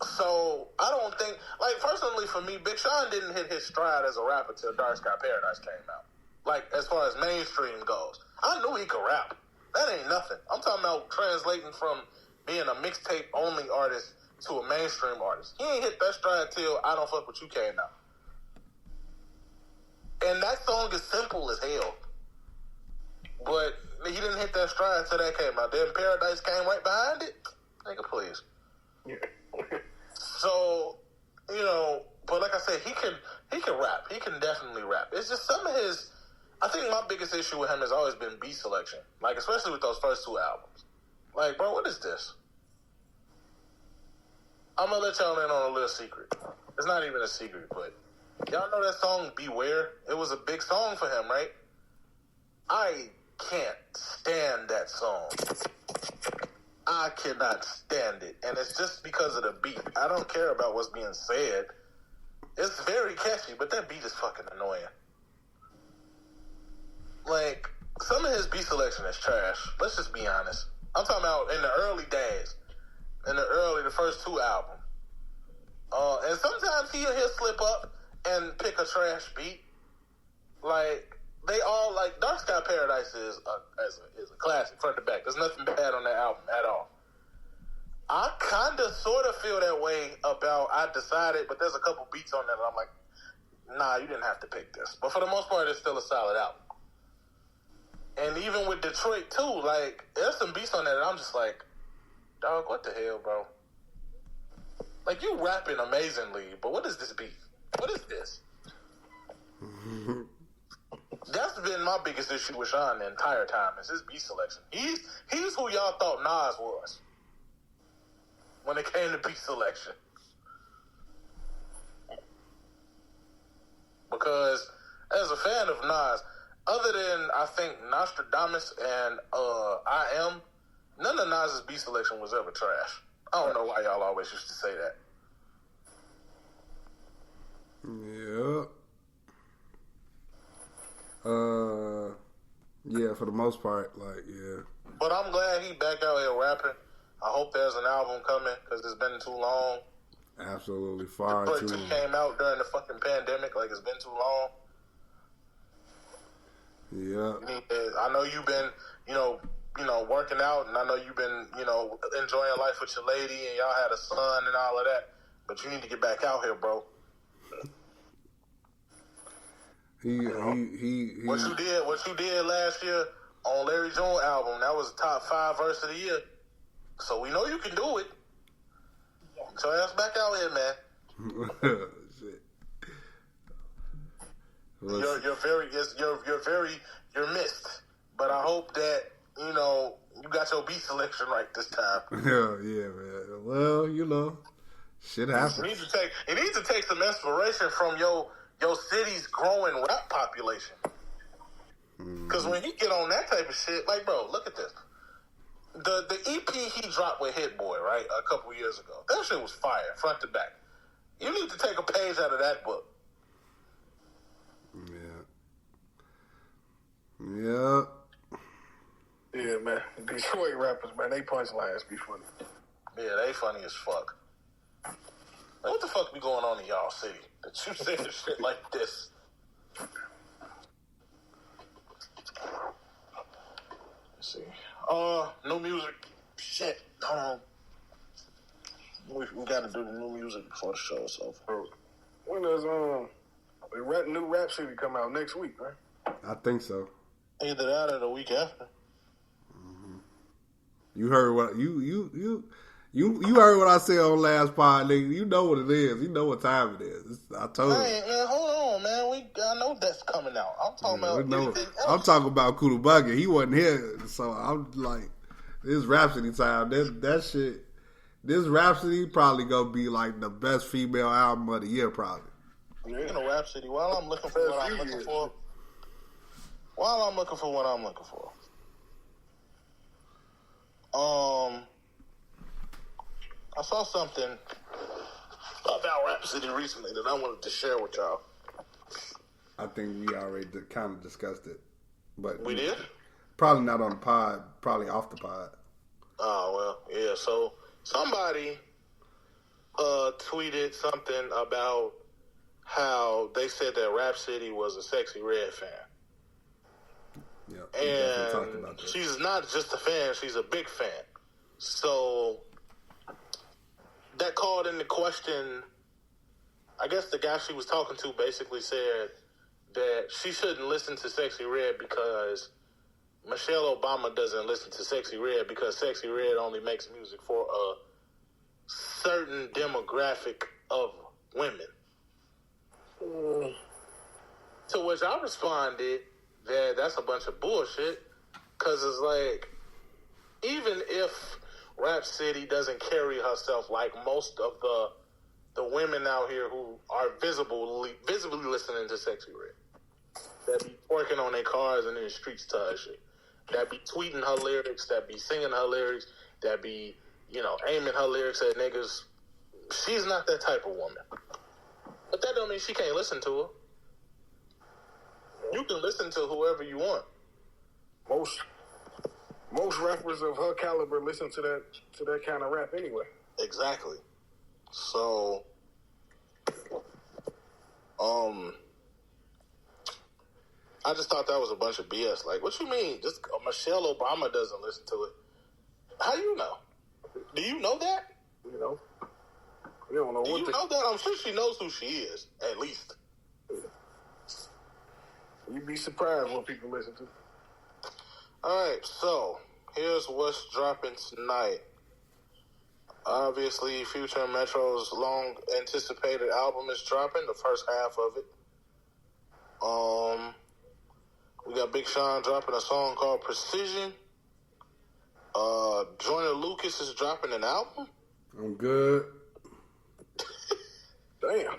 so, I don't think... Like, personally, for me, Big Sean didn't hit his stride as a rapper till Dark Sky Paradise came out. Like, as far as mainstream goes. I knew he could rap. That ain't nothing. I'm talking about translating from being a mixtape-only artist to a mainstream artist. He ain't hit that stride till I Don't Fuck With You came out. And that song is simple as hell. But he didn't hit that stride till that came out. Then Paradise came right behind it. Nigga, please. Yeah. So, you know, but like I said, he can rap. He can definitely rap. It's just some of his... I think my biggest issue with him has always been beat selection. Like, especially with those first two albums. Like, bro, what is this? I'm going to let y'all in on a little secret. It's not even a secret, but y'all know that song, Beware? It was a big song for him, right? I can't stand that song. I cannot stand it. And it's just because of the beat. I don't care about what's being said. It's very catchy, but that beat is fucking annoying. Like, some of his beat selection is trash. Let's just be honest. I'm talking about in the early days. The first two albums. And sometimes he'll slip up and pick a trash beat. Like, they all, like, Dark Sky Paradise is a classic, front to back. There's nothing bad on that album at all. I kind of sort of feel that way about I Decided, but there's a couple beats on there that I'm like, nah, you didn't have to pick this. But for the most part, it's still a solid album. And even with Detroit, too, like, there's some beats on there that I'm just like, dog, what the hell, bro? Like, you rapping amazingly, but what is this beat? What is this? That's been my biggest issue with Sean the entire time, is his beat selection. He's who y'all thought Nas was when it came to beat selection. Because as a fan of Nas, other than, I think, Nostradamus and I Am, none of Nas's beat selection was ever trash. I don't know why y'all always used to say that. Yeah. Yeah, for the most part, like, yeah. But I'm glad he back out here rapping. I hope there's an album coming, because it's been too long. Absolutely, far Detroit too long. came out during the fucking pandemic, like it's been too long. Yeah. I know you've been, you know, working out, and I know you've been, enjoying life with your lady, and y'all had a son and all of that. But you need to get back out here, bro. What you did last year on Larry June album, that was the top 5 verse of the year. So we know you can do it. So ass back out here, man. Shit. You're missed. But I hope that, you got your beat selection right this time. Yeah, man. Well, shit happens. You need to take some inspiration from your city's growing rap population. Because when he get on that type of shit, like, bro, look at this. The EP he dropped with Hit Boy, right, a couple years ago, that shit was fire, front to back. You need to take a page out of that book. Yeah. Yeah, man. Detroit rappers, man, they punchlines be funny. Yeah, they funny as fuck. Like, what the fuck be going on in y'all city that you say shit like this? New music. Shit. Hold on. We got to do the new music before the show is over. When does new Rap City come out next week, right? I think so. Either that or the week after. You heard what you heard what I said on last pod, nigga. You know what it is. You know what time it is. I told you. Hey, man, hold on, man. I know that's coming out. I'm talking about anything else. I'm talking about Kuda Bucket. He wasn't here, so I'm like, this Rhapsody time. That shit. This Rhapsody probably gonna be like the best female album of the year, probably. Speaking of Rhapsody, while I'm looking for what I'm looking for. I saw something about Rhapsody recently that I wanted to share with y'all. I think we already kind of discussed it, but we did. Probably not on the pod. Probably off the pod. Oh well, yeah. So somebody tweeted something about how they said that Rhapsody was a Sexy Red fan. Yeah, and she's not just a fan; she's a big fan. So that called into question. I guess the guy she was talking to basically said that she shouldn't listen to Sexy Red because Michelle Obama doesn't listen to Sexy Red because Sexy Red only makes music for a certain demographic of women. To which I responded that that's a bunch of bullshit, because it's like, even if Rhapsody doesn't carry herself like most of the women out here who are visibly listening to Sexy Red, that be working on their cars and in the streets to her shit, that be tweeting her lyrics, that be singing her lyrics, that be, aiming her lyrics at niggas, she's not that type of woman. But that don't mean she can't listen to her. You can listen to whoever you want. Most rappers of her caliber listen to that kind of rap anyway. Exactly. So, I just thought that was a bunch of BS. Like, what you mean? Just Michelle Obama doesn't listen to it. How you know? Do you know that? You know. You don't know Do what you know that? I'm sure she knows who she is, at least. You'd be surprised what people listen to. All right, so here's what's dropping tonight. Obviously, Future and Metro's long-anticipated album is dropping, the first half of it. We got Big Sean dropping a song called Precision. Joyner Lucas is dropping an album. I'm good. Damn.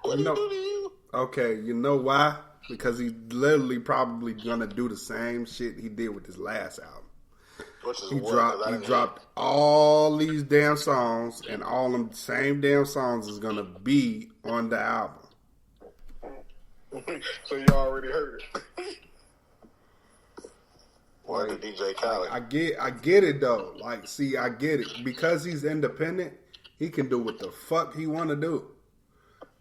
What do you do to you? Okay, you know why? Because he's literally probably gonna do the same shit he did with his last album. He dropped all these damn songs, and all them same damn songs is gonna be on the album. So you already heard it. Word to DJ Khaled. I get it though. Like, see, I get it. Because he's independent, he can do what the fuck he want to do.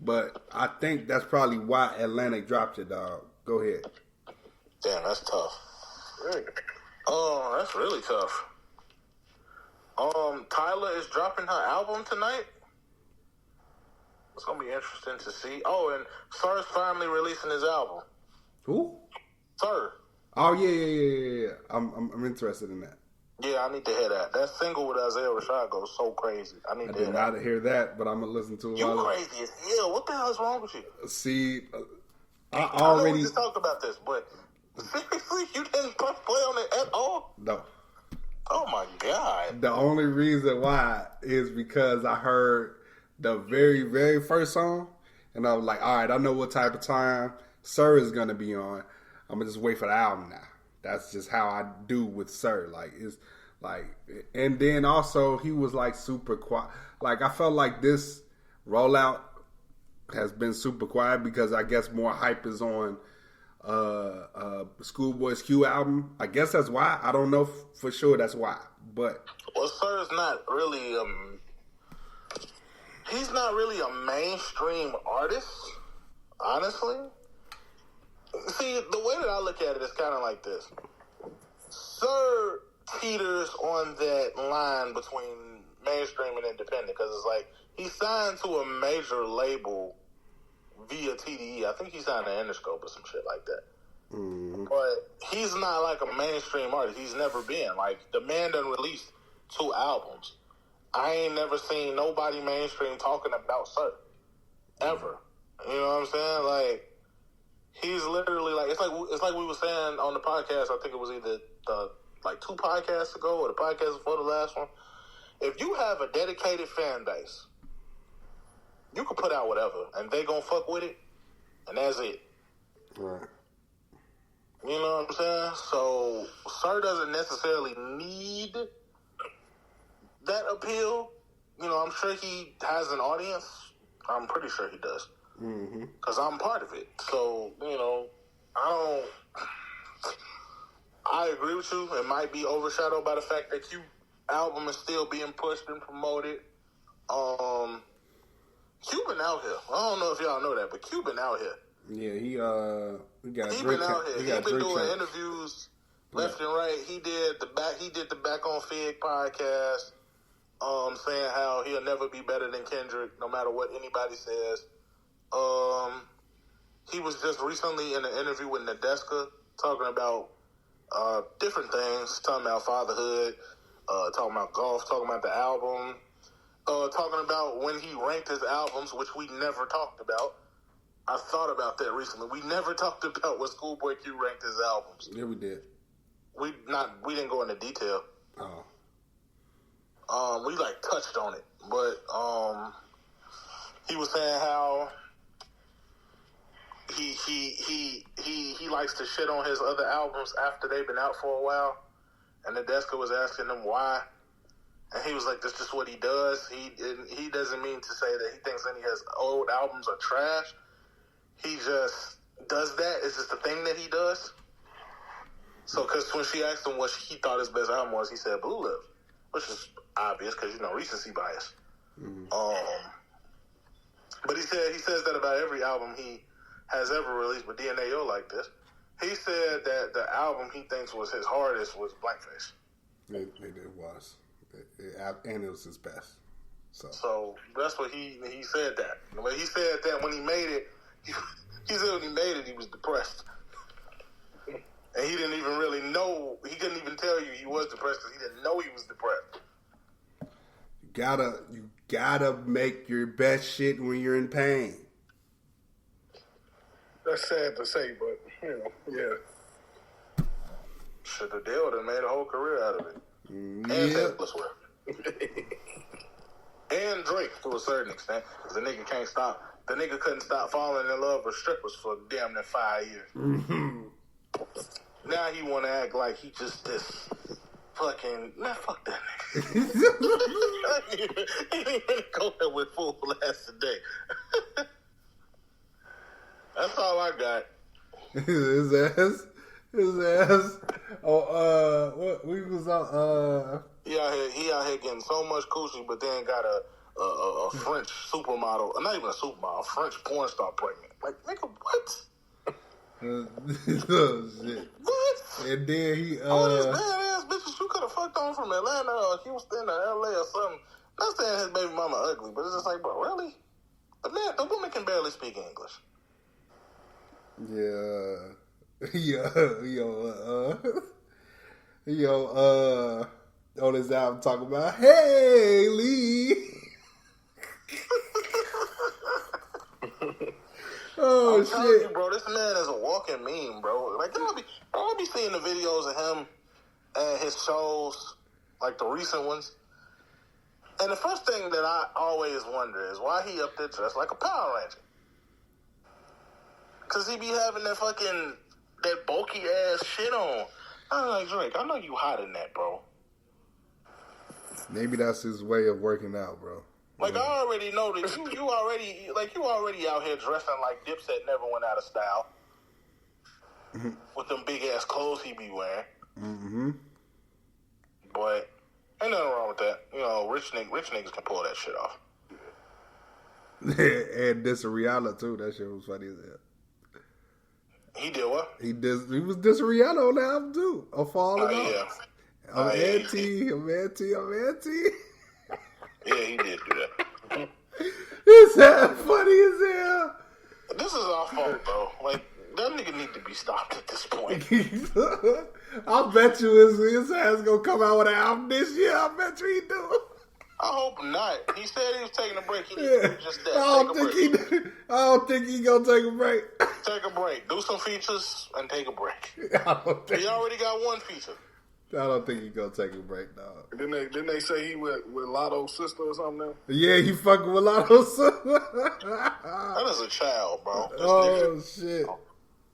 But I think that's probably why Atlantic dropped it, dog. Go ahead. Damn, that's tough. Right. Oh, that's really tough. Tyler is dropping her album tonight. It's gonna be interesting to see. Oh, and Sir's finally releasing his album. Who? Sir. Oh yeah. I'm interested in that. Yeah, I need to hear that. That single with Isaiah Rashad goes so crazy. I need to hear that. I did not hear that, but I'm gonna listen to it. You crazy as hell. What the hell is wrong with you? See, I know we just talked about this, but seriously, you didn't play on it at all? No. Oh my God. The only reason why is because I heard the very, very first song, and I was like, all right, I know what type of time Sir is gonna be on. I'm gonna just wait for the album now. That's just how I do with Sir. Like, it's like, and then also he was like super quiet. Like, I felt like this rollout has been super quiet because I guess more hype is on Schoolboy's Q album. I guess that's why. I don't know for sure that's why. But well, Sir's not really he's not really a mainstream artist, honestly. See, the way that I look at it is kind of like this. Sir teeters on that line between mainstream and independent because it's like he signed to a major label via TDE. I think he signed to Interscope or some shit like that. Mm-hmm. But he's not like a mainstream artist. He's never been. Like, the man done released 2 albums. I ain't never seen nobody mainstream talking about Sir. Ever. You know what I'm saying? Like, he's literally like, it's like we were saying on the podcast, I think it was either like 2 podcasts ago or the podcast before the last one. If you have a dedicated fan base, you can put out whatever, and they gonna fuck with it, and that's it. Right. You know what I'm saying? So, Sir doesn't necessarily need that appeal. You know, I'm sure he has an audience. I'm pretty sure he does. Because I'm part of it. So, you know, I agree with you. It might be overshadowed by the fact that Q album is still being pushed and promoted. Q been out here. I don't know if y'all know that, but Q been out here. Yeah, he been out here. He been doing interviews left and right. He did the Back on Fig podcast, saying how he'll never be better than Kendrick, no matter what anybody says. He was just recently in an interview with Nadeska talking about different things, talking about fatherhood, talking about golf, talking about the album, talking about when he ranked his albums, which we never talked about. I thought about that recently. We never talked about when Schoolboy Q ranked his albums. Yeah, we did. We didn't go into detail. Oh. We like touched on it, but he was saying how he likes to shit on his other albums after they've been out for a while, and Nadeska was asking him why, and he was like, "That's just what he does." He doesn't mean to say that he thinks any of his old albums are trash. He just does that. It's just a thing that he does. So, because when she asked him what he thought his best album was, he said Blue Live, which is obvious because, you know, recency bias. Mm-hmm. But he says that about every album he has ever released, but DNAO like this. He said that the album he thinks was his hardest was Blankface. It was. And it was his best. So that's what he said that. When he said that when he made it, he said when he made it, he was depressed. And he didn't even really know, he couldn't even tell you he was depressed because he didn't know he was depressed. You gotta make your best shit when you're in pain. That's sad to say, but, you know, yeah. Should have dealt and made a whole career out of it. Yeah. And Taylor Swift. And Drake, to a certain extent, because the nigga can't stop. The nigga couldn't stop falling in love with strippers for damn near 5 years. Mm-hmm. Now he want to act like he just this fucking... Man, fuck that nigga. He didn't even go there with full blast today. That's all I got. His ass. Oh, what we was on? He out here getting so much coochie, but then got a French supermodel, not even a supermodel, a French porn star pregnant. Like, nigga, what? Oh, shit. What? And then he all these badass bitches you could have fucked on from Atlanta or Houston or LA or something. Not saying his baby mama ugly, but it's just like, bro, really? The woman can barely speak English. Yeah. On his album talking about, hey, Lee. Oh, I'm shit. telling you, bro, this man is a walking meme, bro. Like, I be seeing the videos of him and his shows, like the recent ones. And the first thing that I always wonder is why he up there dressed like a Power Ranger. Because he be having that bulky ass shit on. I'm like, Drake, I know you hot in that, bro. Maybe that's his way of working out, bro. Like, I already know that you already out here dressing like Dipset never went out of style. Mm-hmm. With them big ass clothes he be wearing. Mm-hmm. But ain't nothing wrong with that. You know, rich niggas can pull that shit off. And this a Rihanna too. That shit was funny as hell. He did what? He was dissing Rihanna on the album too. I'm falling off. Yeah. I'm anti. Yeah, he did do that. It's that funny as hell. This is our fault, though. Like, that nigga need to be stopped at this point. I bet you his ass gonna come out with an album this year. I bet you he do. I hope not. He said he was taking a break. He needs to do just that. I don't think he gonna take a break. Take a break. Do some features and take a break. He already got one feature. I don't think he gonna take a break, dog. Didn't they say he with Lotto's sister or something now? Yeah, he fucking with Lotto's sister. That is a child, bro. Shit.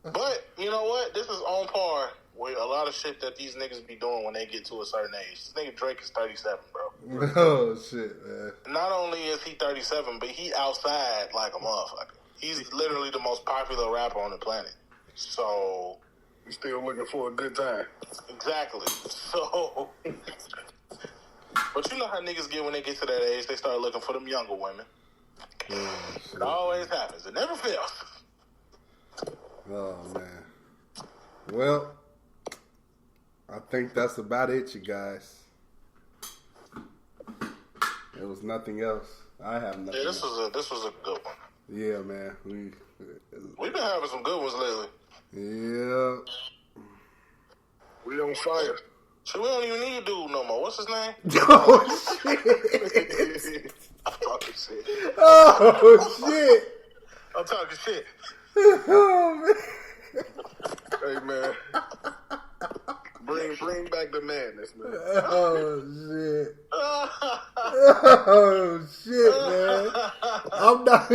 But, you know what? This is on par with a lot of shit that these niggas be doing when they get to a certain age. This nigga Drake is 37, bro. Oh, shit, man. Not only is he 37, but he outside like a motherfucker. He's literally the most popular rapper on the planet. So... He's still looking for a good time. Exactly. So... But you know how niggas get when they get to that age, they start looking for them younger women. It always happens. It never fails. Oh, man. Well, I think that's about it, you guys. There was nothing else. I have nothing. Yeah, this was a good one. Yeah, man. We've been having some good ones lately. Yeah. We on fire. So we don't even need a dude no more. What's his name? Oh, shit. I'm talking shit. Oh, shit. I'm talking shit. Oh, man. Hey, man. Bring back the madness, man. Oh, shit. Oh, shit, man. I'm not...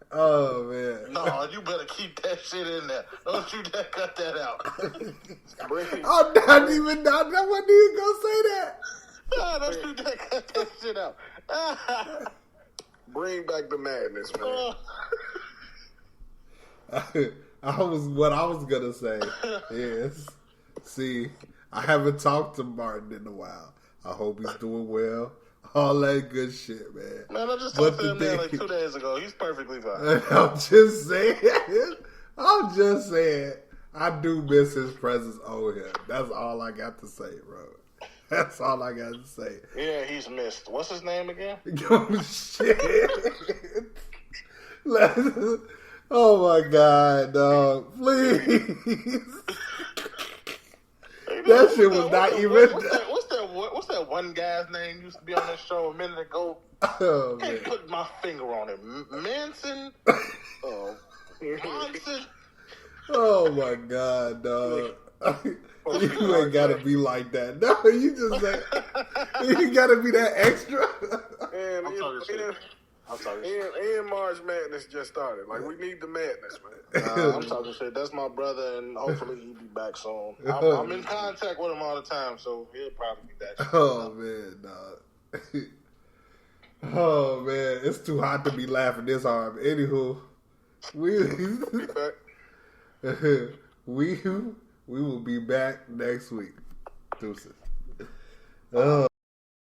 Oh, man. No, you better keep that shit in there. Don't you dare cut that out. I'm not even... I wasn't even going to say that. No, don't you dare cut that shit out. Bring back the madness, man. What I was gonna say is, see, I haven't talked to Martin in a while. I hope he's doing well. All that good shit, man. Man, I just talked to him man like 2 days ago. He's perfectly fine. I'm just saying. I do miss his presence on here. That's all I got to say, bro. That's all I got to say. Yeah, he's missed. What's his name again? Oh, shit. Oh, my God, dog. Please. That shit was not even... What's that one guy's name used to be on this show a minute ago? Oh, I can't put my finger on it. Manson? Manson? Oh, my God, dog. You ain't gotta be like that. No, you just say you gotta be that extra. And March Madness just started. Like, we need the madness, man. I'm talking shit. That's my brother, and hopefully he'll be back soon. I'm in contact with him all the time, so he'll probably be back soon. Oh, man, dog. Oh, man. It's too hot to be laughing this hard. Anywho, we will be back next week. Deuces. Oh.